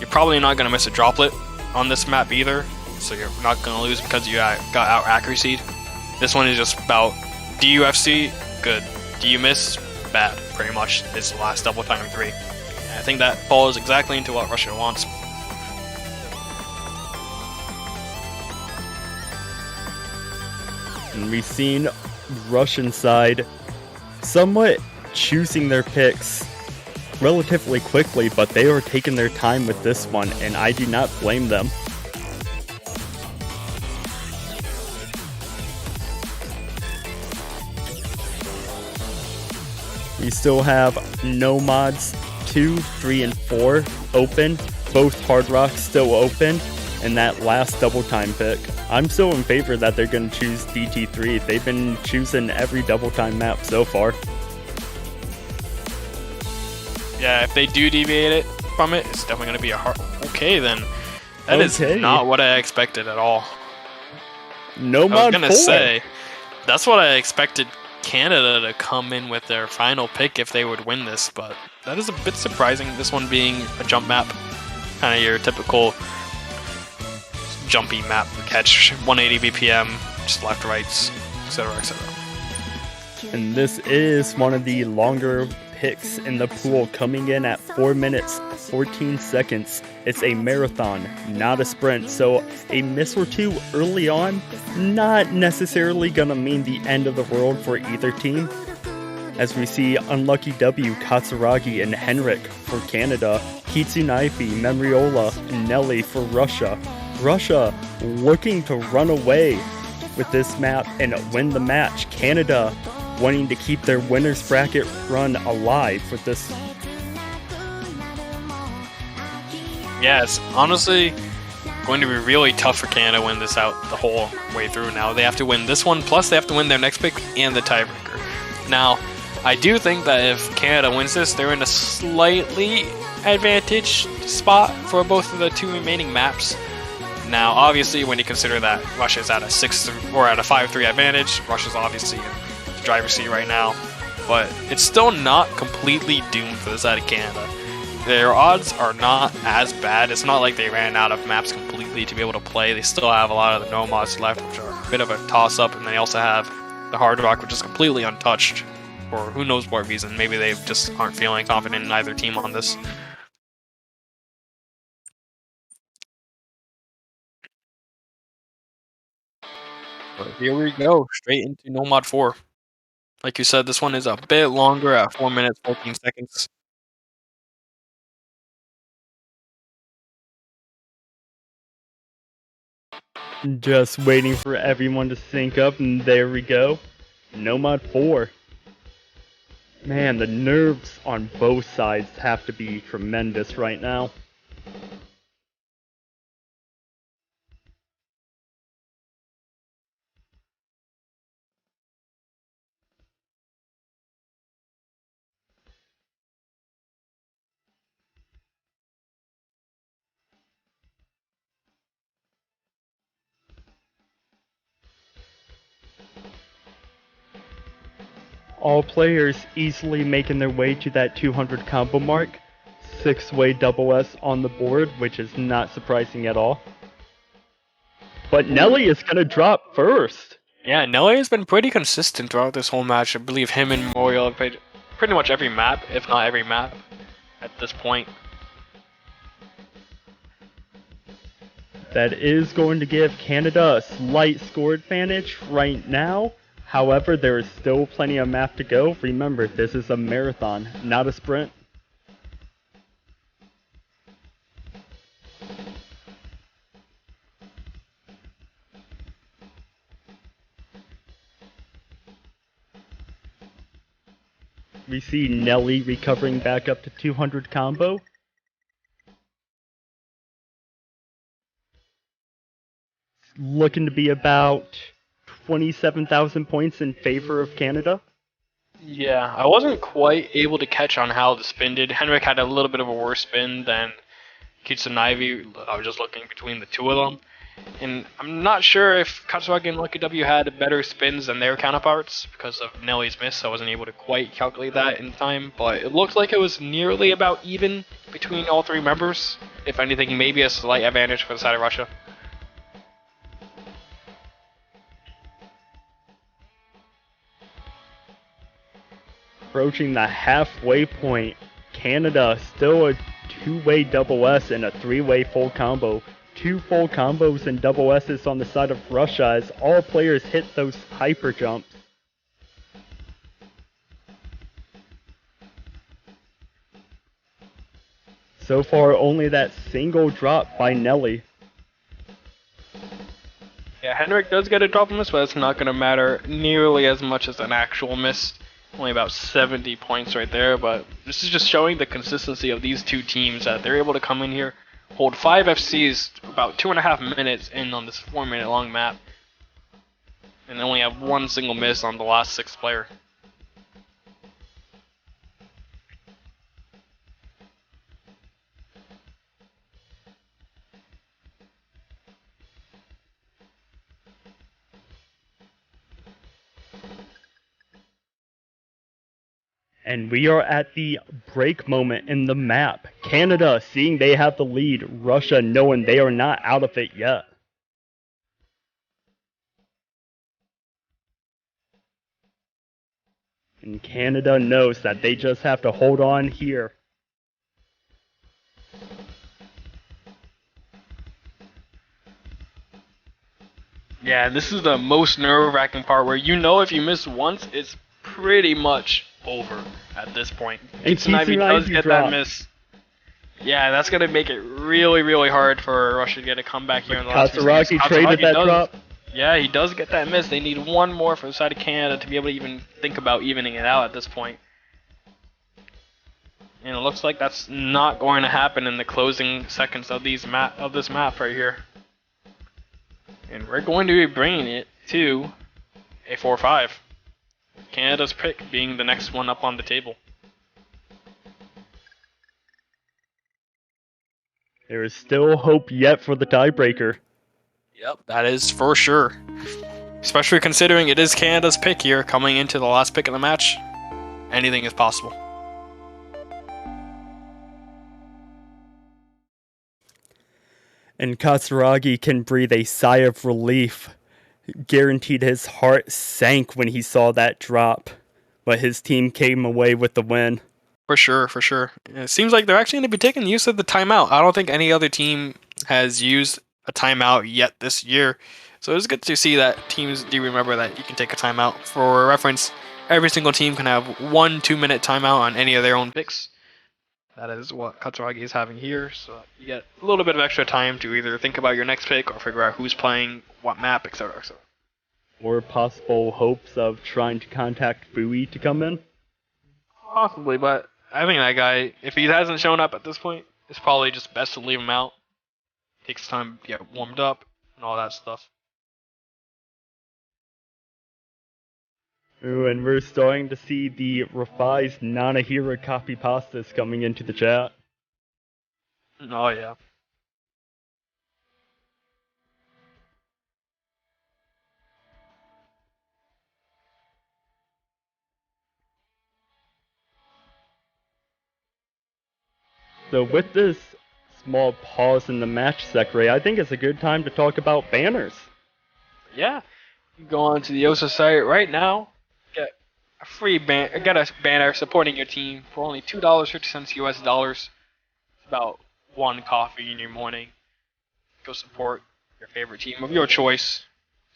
You're probably not going to miss a droplet on this map either, so you're not going to lose because you got out accuracy. This one is just about DUFC, good. Do you miss? Bad, pretty much. It's the last double time 3. And I think that falls exactly into what Russia wants. And we've seen Russian side somewhat choosing their picks relatively quickly, but they are taking their time with this one, and I do not blame them. We still have Nomads 2, 3, and 4 open, both Hard Rocks still open, and that last double time pick. I'm still in favor that they're going to choose DT3. They've been choosing every double time map so far. Yeah, if they do deviate it from it, it's definitely going to be a hard... Okay, then. That is not what I expected at all. Nomad I was going to 4. say, that's what I expected Canada to come in with their final pick if they would win this, but that is a bit surprising, this one being a jump map. Kind of your typical jumpy map, catch 180 BPM, just left, rights, etc., etc. And this is one of the longer picks in the pool, coming in at 4 minutes 14 seconds. It's a marathon, not a sprint, so a miss or two early on, not necessarily gonna mean the end of the world for either team. As we see Unlucky W, Katsuragi, and Henrik for Canada, Kitsunaifi, Memriola, and Nelly for Russia. Russia looking to run away with this map and win the match. Canada wanting to keep their winner's bracket run alive with this. Yeah, it's honestly going to be really tough for Canada to win this out the whole way through now. They have to win this one, plus they have to win their next pick and the tiebreaker. Now, I do think that if Canada wins this, they're in a slightly advantaged spot for both of the two remaining maps. Now, obviously, when you consider that Russia's at a 6 or at a 5-3 advantage, Russia's obviously in the driver's seat right now, but it's still not completely doomed for the side of Canada. Their odds are not as bad. It's not like they ran out of maps completely to be able to play. They still have a lot of the Nomads left, which are a bit of a toss-up, and they also have the Hard Rock, which is completely untouched, for who knows what reason. Maybe they just aren't feeling confident in either team on this. But here we go, straight into Nomad 4. Like you said, this one is a bit longer at 4 minutes, 14 seconds. Just waiting for everyone to sync up, and there we go. Nomad 4. Man, the nerves on both sides have to be tremendous right now. All players easily making their way to that 200 combo mark. 6-way double S on the board, which is not surprising at all. But Nelly is going to drop first. Yeah, Nelly has been pretty consistent throughout this whole match. I believe him and Moriel have played pretty much every map, if not every map, at this point. That is going to give Canada a slight score advantage right now. However, there is still plenty of map to go. Remember, this is a marathon, not a sprint. We see Nelly recovering back up to 200 combo. Looking to be about 27,000 points in favor of Canada. Yeah, I wasn't quite able to catch on how the spin did. Henrik had a little bit of a worse spin than Kitsunaivi. I was just looking between the two of them. And I'm not sure if Katsuragi and Lucky W had better spins than their counterparts because of Nelly's miss. I wasn't able to quite calculate that in time, but it looked like it was nearly about even between all three members. If anything, maybe a slight advantage for the side of Russia. Approaching the halfway point, Canada still a two-way double S and a three-way full combo. Two full combos and double S's on the side of Russia as all players hit those hyper jumps. So far, only that single drop by Nelly. Yeah, Henrik does get a drop miss, but it's not going to matter nearly as much as an actual miss. Only about 70 points right there, but this is just showing the consistency of these two teams that they're able to come in here, hold 5 FCs about 2.5 minutes in on this 4-minute long map, and only have one single miss on the last 6th player. And we are at the break moment in the map. Canada seeing they have the lead, Russia knowing they are not out of it yet. And Canada knows that they just have to hold on here. Yeah, this is the most nerve-wracking part where you know if you miss once, it's pretty much over at this point. And Kitsunaivi does get that miss. Yeah, that's going to make it really, really hard for Russia to get a comeback here in the last few seconds. Katsuragi traded that drop. Yeah, he does get that miss. They need one more from the side of Canada to be able to even think about evening it out at this point. And it looks like that's not going to happen in the closing seconds of this map right here. And we're going to be bringing it to a 4-5. Canada's pick being the next one up on the table. There is still hope yet for the tiebreaker. Yep, that is for sure. Especially considering it is Canada's pick here coming into the last pick of the match. Anything is possible. And Katsuragi can breathe a sigh of relief. Guaranteed his heart sank when he saw that drop. But his team came away with the win. For sure, for sure. It seems like they're actually going to be taking use of the timeout. I don't think any other team has used a timeout yet this year. So it's good to see that teams do remember that you can take a timeout. For reference, every single team can have 1 2-minute timeout on any of their own picks. That is what Katsuragi is having here, so you get a little bit of extra time to either think about your next pick or figure out who's playing what map, etc. etc. Or possible hopes of trying to contact Fui to come in. Possibly, but I think that guy, if he hasn't shown up at this point, it's probably just best to leave him out. Takes time to get warmed up and all that stuff. Ooh, and we're starting to see the revised Nanahira copy pastas coming into the chat. Oh yeah. So with this small pause in the match, Sekre, I think it's a good time to talk about banners. Yeah. You go on to the OSA site right now, get a free get a banner supporting your team for only $2.50 US dollars. It's about one coffee in your morning. go support your favorite team of your choice.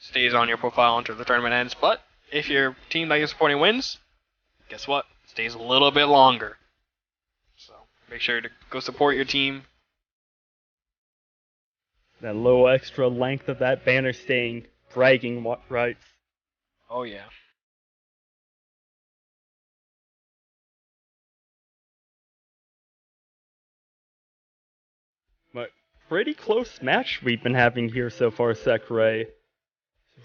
Stays on your profile until the tournament ends. But if your team that you're supporting wins, guess what? It stays a little bit longer. So make sure to go support your team. That little extra length of that banner staying bragging rights. Oh yeah. But pretty close match we've been having here so far, Sakurai.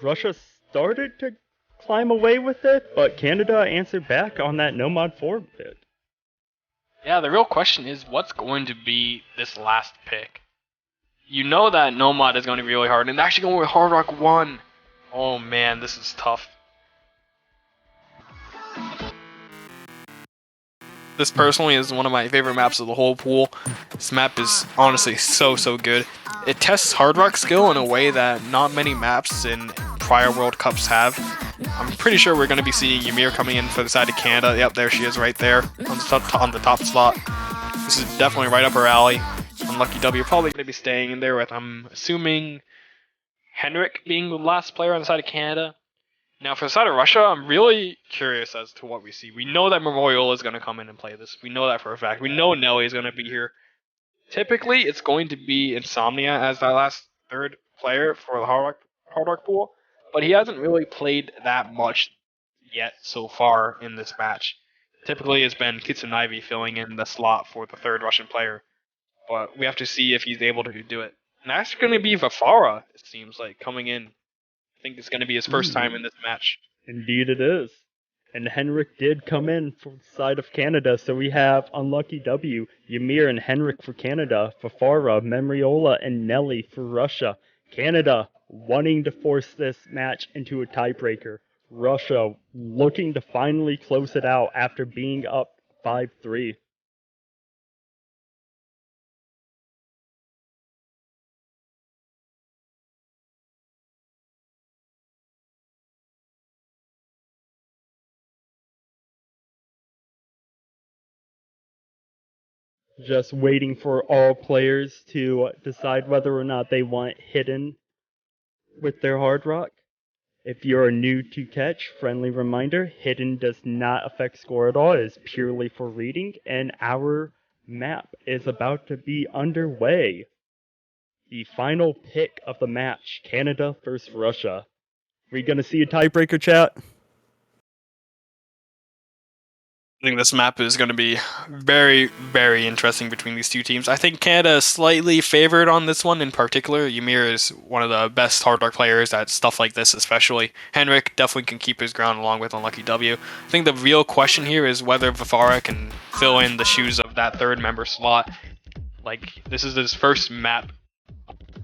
Russia started to climb away with it, but Canada answered back on that no mod 4 bit. Yeah, the real question is what's going to be this last pick? You know that no mod is going to be really hard, and they're actually going with Hard Rock 1. Oh man, this is tough. This personally is one of my favorite maps of the whole pool. This map is honestly so good. It tests Hard Rock skill in a way that not many maps in prior World Cups have. I'm pretty sure we're going to be seeing Ymir coming in for the side of Canada. Yep, there she is right there on the top slot. This is definitely right up her alley. Unlucky W probably going to be staying in there with, I'm assuming, Henrik being the last player on the side of Canada. Now, for the side of Russia, I'm really curious as to what we see. We know that Memorial is going to come in and play this. We know that for a fact. We know Nelly is going to be here. Typically, it's going to be Insomnia as that last third player for the Hard Rock pool, but he hasn't really played that much yet so far in this match. Typically, it's been Kitsunaivi filling in the slot for the third Russian player, but we have to see if he's able to do it. And that's going to be Vafara, it seems like, coming in. I think it's going to be his first time in this match. Indeed it is. And Henrik did come in for the side of Canada, so we have Unlucky W, Ymir and Henrik for Canada, Fafara, Memriola, and Nelly for Russia. Canada wanting to force this match into a tiebreaker. Russia looking to finally close it out after being up 5-3. Just waiting for all players to decide whether or not they want Hidden with their Hard Rock. If you're new to catch, friendly reminder, Hidden does not affect score at all. It is purely for reading, and our map is about to be underway. The final pick of the match, Canada versus Russia. We gonna see a tiebreaker, chat? I think this map is going to be very interesting between these two teams. I think Canada is slightly favored on this one in particular. Ymir is one of the best Hard Rock players at stuff like this, especially. Henrik definitely can keep his ground along with Unlucky W. I think the real question here is whether Vafara can fill in the shoes of that third member slot. Like, this is his first map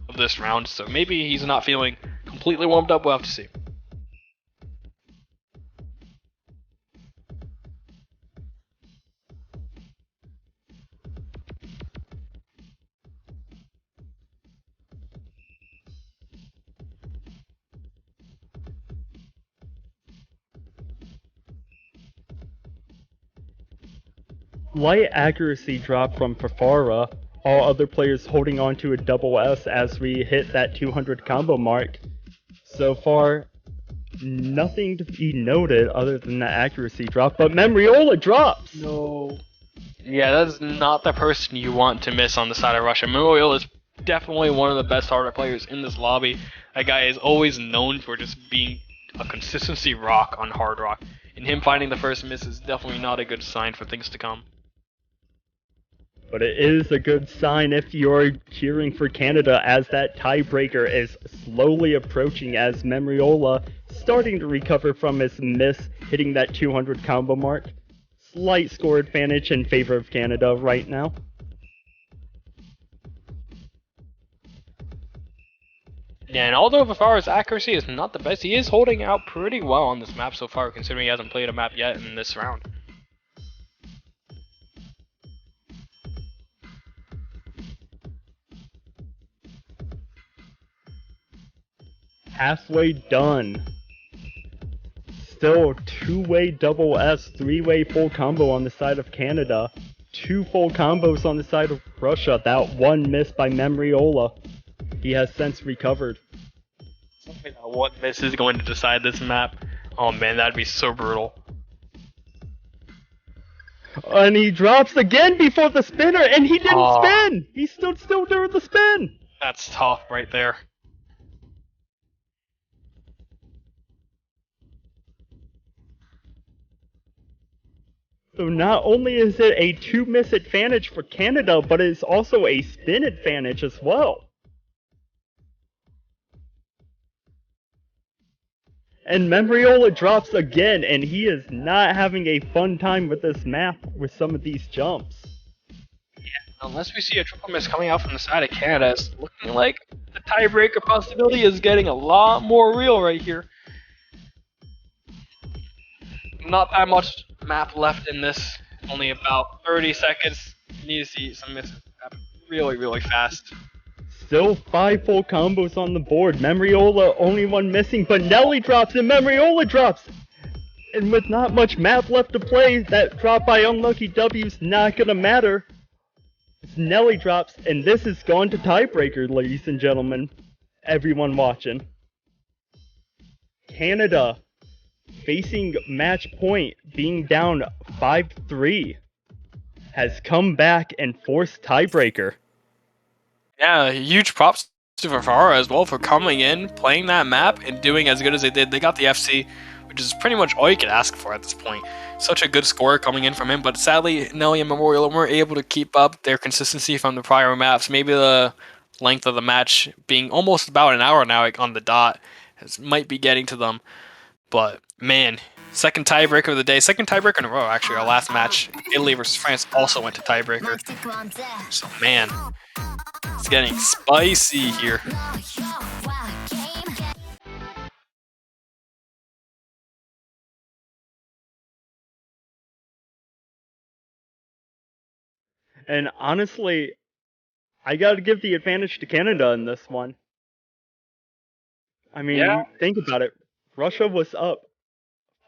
of this round, so maybe he's not feeling completely warmed up. We'll have to see. Light accuracy drop from Fafara, all other players holding on to a double S as we hit that 200 combo mark. So far, nothing to be noted other than that accuracy drop, but Memriola drops! No. Yeah, that's not the person you want to miss on the side of Russia. Memorial is definitely one of the best Hard Rock players in this lobby. That guy is always known for just being a consistency rock on Hard Rock. And him finding the first miss is definitely not a good sign for things to come. But it is a good sign if you're cheering for Canada as that tiebreaker is slowly approaching as Memriola starting to recover from his miss, hitting that 200 combo mark. Slight score advantage in favor of Canada right now. Yeah, and although Vafara's accuracy is not the best, he is holding out pretty well on this map so far, considering he hasn't played a map yet in this round. Halfway done. Still two-way double S, three-way full combo on the side of Canada. Two full combos on the side of Russia. That one miss by Memriola. he has since recovered. What miss is going to decide this map? Oh man, that'd be so brutal. And he drops again before the spinner, and he didn't spin! He stood still during the spin! That's tough right there. So not only is it a 2-miss advantage for Canada, but it is also a spin advantage as well. And Membriola drops again, and he is not having a fun time with this map with some of these jumps. Unless we see a triple miss coming out from the side of Canada, it's looking like the tiebreaker possibility is getting a lot more real right here. Not that much map left in this, only about 30 seconds. Need to see some misses happen really, really fast. Still 5 full combos on the board. Membriola only one missing, but Nelly drops and Membriola drops! And with not much map left to play, that drop by Unlucky W's not gonna matter. Nelly drops, and this is gone to tiebreaker, ladies and gentlemen. Everyone watching. Canada facing match point, being down 5-3, has come back and forced tiebreaker. Yeah, huge props to Vivara as well for coming in, playing that map, and doing as good as they did. They got the FC, which is pretty much all you could ask for at this point. Such a good score coming in from him, but sadly, Nelly and Memorial weren't able to keep up their consistency from the prior maps. Maybe the length of the match being almost about an hour now on the dot might be getting to them. But man, second tiebreaker of the day, second tiebreaker in a row. Actually, our last match, Italy versus France, also went to tiebreaker. So man, it's getting spicy here. And honestly, I gotta give the advantage to Canada in this one. I mean, think about it. Russia was up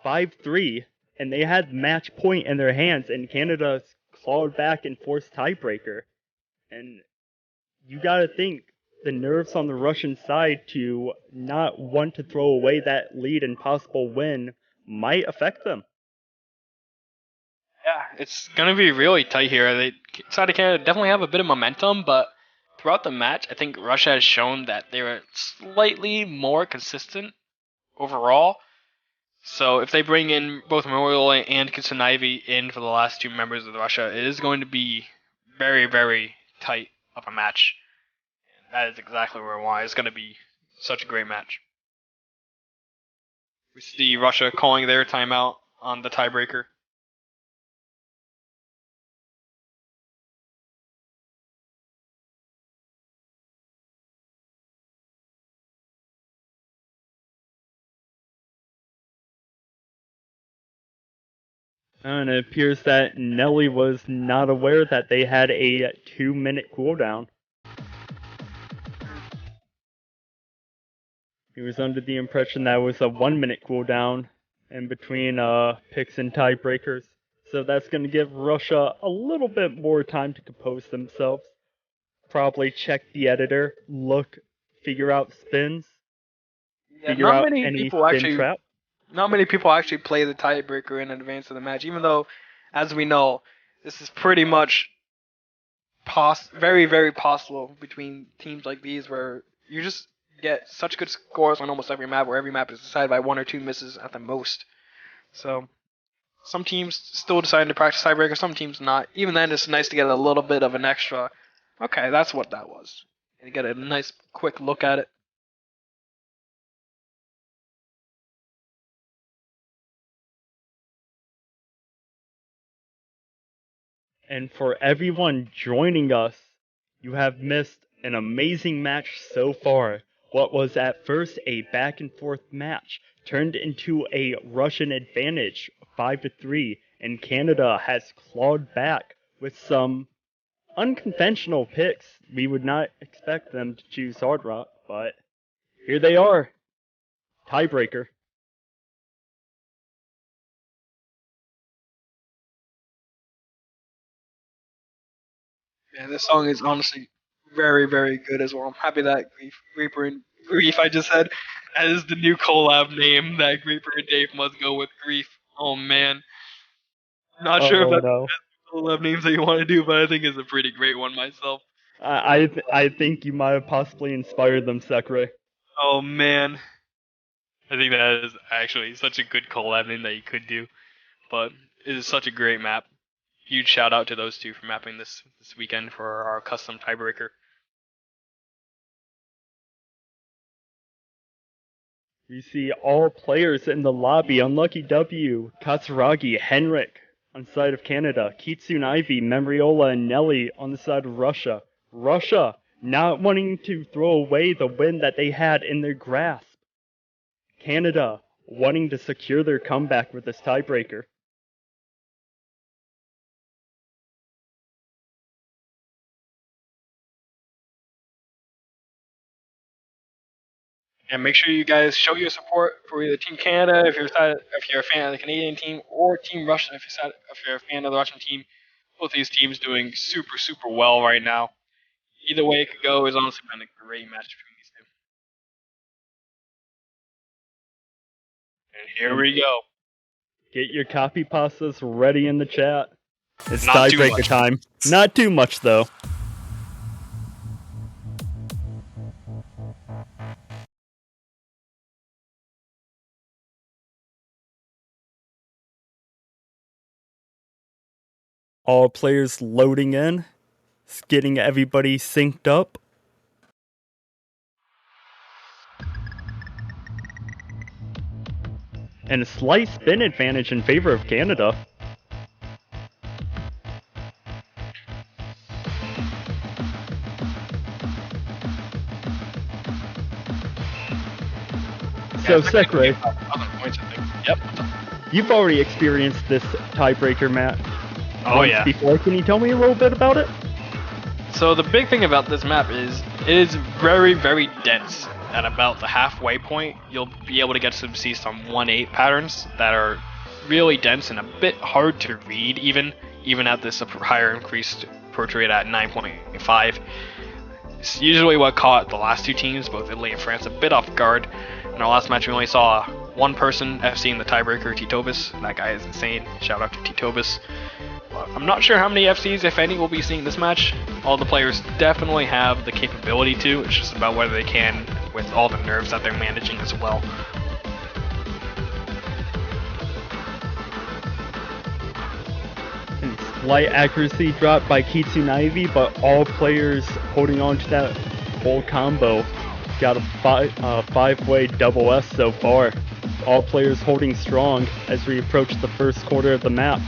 5-3, and they had match point in their hands, and Canada clawed back and forced tiebreaker. And you gotta think, the nerves on the Russian side to not want to throw away that lead and possible win might affect them. Yeah, it's gonna be really tight here. The side of Canada definitely have a bit of momentum, but throughout the match, I think Russia has shown that they were slightly more consistent overall. So if they bring in both Memorial and Kitsunaivi in for the last two members of Russia, it is going to be very, very tight of a match. And that is exactly why it's going to be such a great match. We see Russia calling their timeout on the tiebreaker. And it appears that Nelly was not aware that they had a 2-minute cooldown. He was under the impression that it was a 1-minute cooldown in between picks and tiebreakers. So that's going to give Russia a little bit more time to compose themselves. Probably check the editor, look, figure out spins, figure out any spin trap. Not many people actually play the tiebreaker in advance of the match, even though, as we know, this is pretty much very, very possible between teams like these where you just get such good scores on almost every map, where every map is decided by 1 or 2 misses at the most. So some teams still deciding to practice tiebreaker, some teams not. Even then, it's nice to get a little bit of an extra, okay, that's what that was. And you get a nice quick look at it. And for everyone joining us, you have missed an amazing match so far. What was at first a back and forth match turned into a Russian advantage, 5-3, and Canada has clawed back with some unconventional picks. We would not expect them to choose Hard Rock, but here they are. Tiebreaker. Yeah, this song is honestly very, very good as well. I'm happy that Reaper and Grief, I just said, as the new collab name, that Reaper and Dave must go with Grief. Oh man. Not sure if Oh that's no. the collab names that you want to do, but I think it's a pretty great one myself. I think you might have possibly inspired them, Sekre. Oh man. I think that is actually such a good collab name that you could do. But it is such a great map. Huge shout out to those two for mapping this weekend for our custom tiebreaker. We see all players in the lobby. Unlucky W, Katsuragi, Henrik on the side of Canada, Kitsune Ivy, Memriola, and Nelly on the side of Russia. Russia not wanting to throw away the win that they had in their grasp. Canada wanting to secure their comeback with this tiebreaker. And make sure you guys show your support for either Team Canada if you're a fan of the Canadian team, or Team Russia if you're a fan of the Russian team. Both these teams doing super well right now. Either way it could go is honestly been a great match between these two. And here we go. Get your copy pastas ready in the chat. It's Not too tiebreaker much. time. Not too much though. All players loading in. It's getting everybody synced up. And a slight spin advantage in favor of Canada. So, Sekre, Other points, I think. Yep. you've already experienced this tiebreaker match Oh yeah. before. Can you tell me a little bit about it? So the big thing about this map is it is very dense. At about the halfway point, you'll be able to get to see some 1-8 patterns that are really dense and a bit hard to read even at this higher increased approach rate at 9.5. It's usually what caught the last two teams, both Italy and France, a bit off guard. In our last match, we only saw one person FCing the tiebreaker, Titobus. That guy is insane. Shout out to Titobus. I'm not sure how many FCs, if any, will be seeing this match. All the players definitely have the capability to. It's just about whether they can with all the nerves that they're managing as well. And slight accuracy drop by Kitsune Ivy, but all players holding on to that whole combo. Got a five-way double S so far. All players holding strong as we approach the first quarter of the map.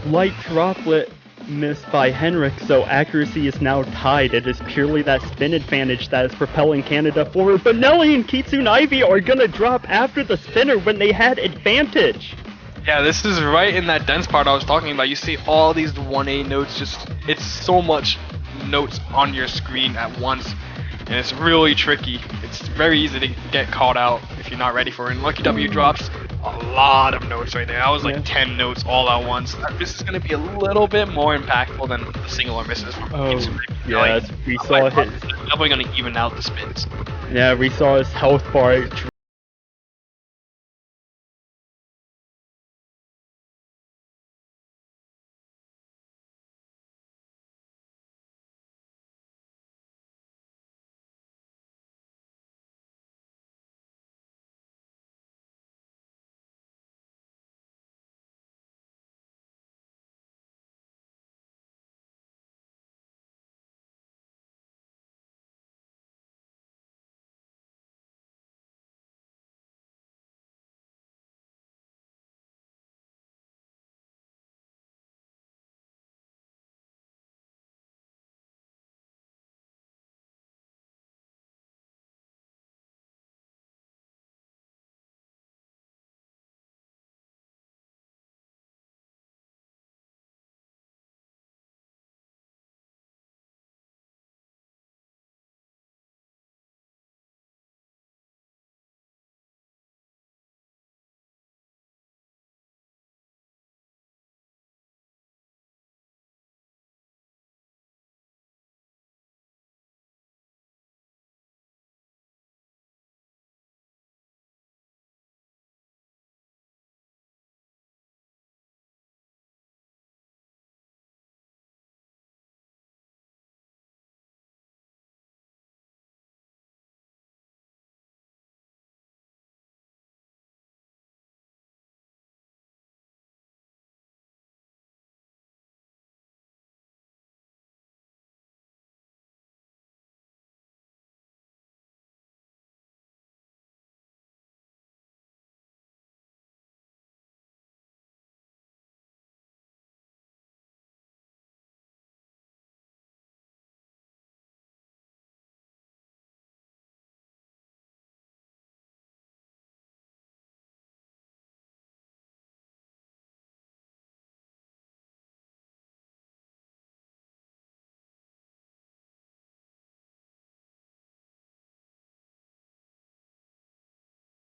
Light droplet missed by Henrik, so accuracy is now tied. It is purely that spin advantage that is propelling Canada forward, but Nelly and Kitsune Ivy are gonna drop after the spinner when they had advantage. Yeah, this is right in that dense part I was talking about. You see all these 1A notes, it's so much notes on your screen at once, and it's really tricky. It's very easy to get caught out if you're not ready for it. And Lucky W drops a lot of notes right there. That was like 10 notes all at once. This is going to be a little bit more impactful than the singular misses from Yeah, we saw his. Definitely going to even out the spins. Yeah, we saw his health bar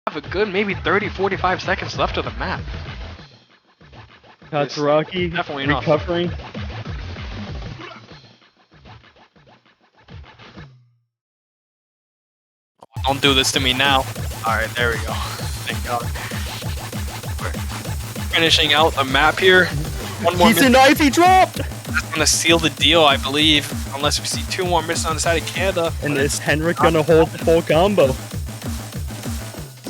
have a good maybe 30-45 seconds left of the map. Katsuragi definitely enough. recovering. Don't do this to me now. Alright, there we go. Thank God. We're finishing out the map here. One more He's an Ivy dropped! That's gonna seal the deal, I believe. Unless we see 2 more misses on the side of Canada. And is Henrik gonna hold the full combo?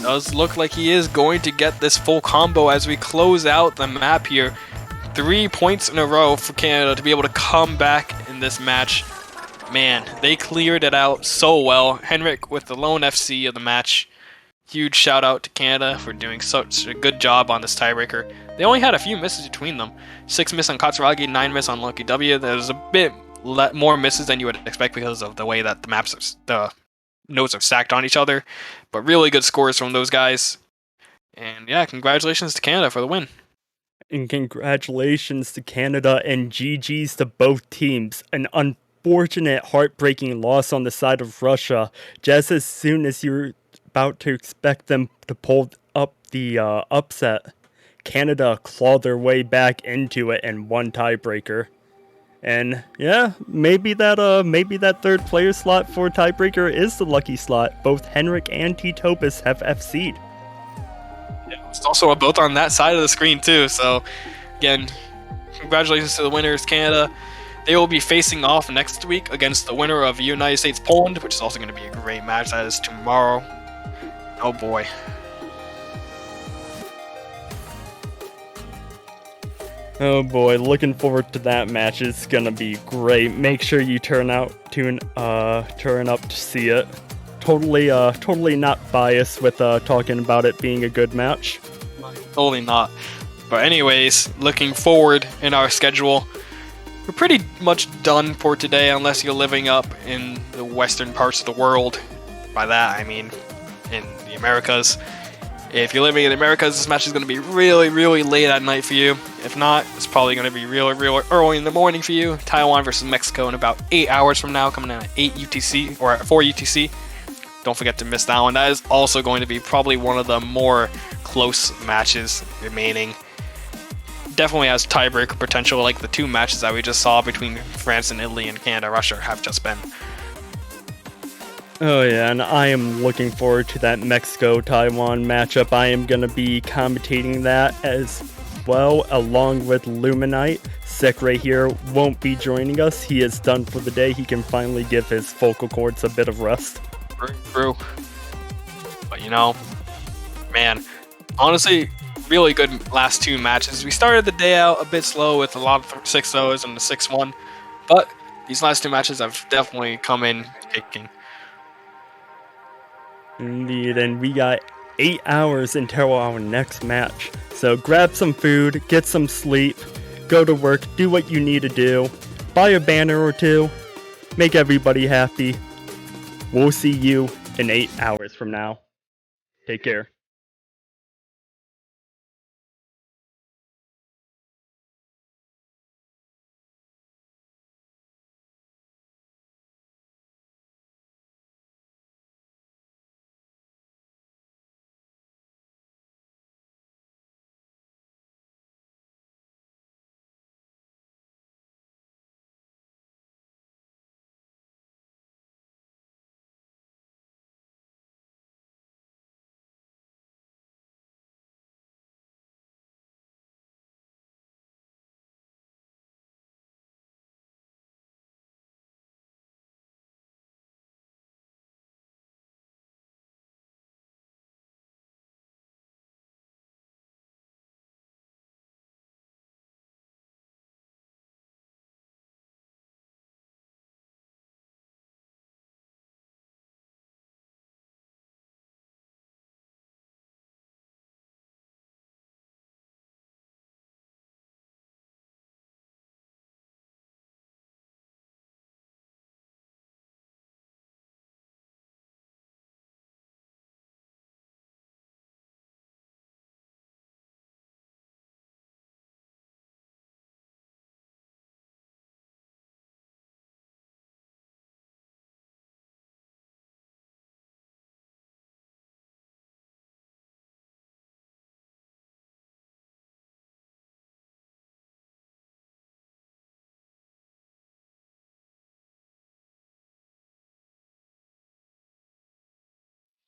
Does look like he is going to get this full combo as we close out the map here. 3 points in a row for Canada to be able to come back in this match. Man, they cleared it out so well. Henrik with the lone FC of the match. Huge shout out to Canada for doing such a good job on this tiebreaker. They only had a few misses between them. 6 miss on Katsuragi, 9 miss on Lucky W. There's a bit more misses than you would expect because of the way that the notes are stacked on each other. But really good scores from those guys. And yeah, congratulations to Canada for the win. And congratulations to Canada and GG's to both teams. An unfortunate, heartbreaking loss on the side of Russia. Just as soon as you're about to expect them to pull up the upset, Canada clawed their way back into it and won tiebreaker. And yeah, maybe that third player slot for tiebreaker is the lucky slot. Both Henrik and T-Topus have FC'd. Yeah, it's also both on that side of the screen too. So again, congratulations to the winners, Canada. They will be facing off next week against the winner of United States-Poland, which is also going to be a great match. That is tomorrow. Oh boy. Oh boy, looking forward to that match. It's gonna be great. Make sure you turn up to see it. Totally not biased with talking about it being a good match. Totally not. But anyways, looking forward in our schedule. We're pretty much done for today unless you're living up in the western parts of the world. By that I mean in the Americas. If you're living in the Americas, this match is going to be really, really late at night for you. If not, it's probably going to be really, really early in the morning for you. Taiwan versus Mexico in about 8 hours from now, coming in at 8 UTC, or at 4 UTC. Don't forget to miss that one. That is also going to be probably one of the more close matches remaining. Definitely has tiebreaker potential, like the 2 matches that we just saw between France and Italy and Canada, Russia have just been. Oh yeah, and I am looking forward to that Mexico-Taiwan matchup. I am going to be commentating that as well, along with Luminite. Sick right here won't be joining us. He is done for the day. He can finally give his vocal cords a bit of rest. True. But you know, man, honestly, really good last 2 matches. We started the day out a bit slow with a lot of 6-0s and the 6-1, but these last 2 matches have definitely come in kicking. Indeed, and we got 8 hours until our next match. So grab some food, get some sleep, go to work, do what you need to do, buy a banner or 2, make everybody happy. We'll see you in 8 hours from now. Take care.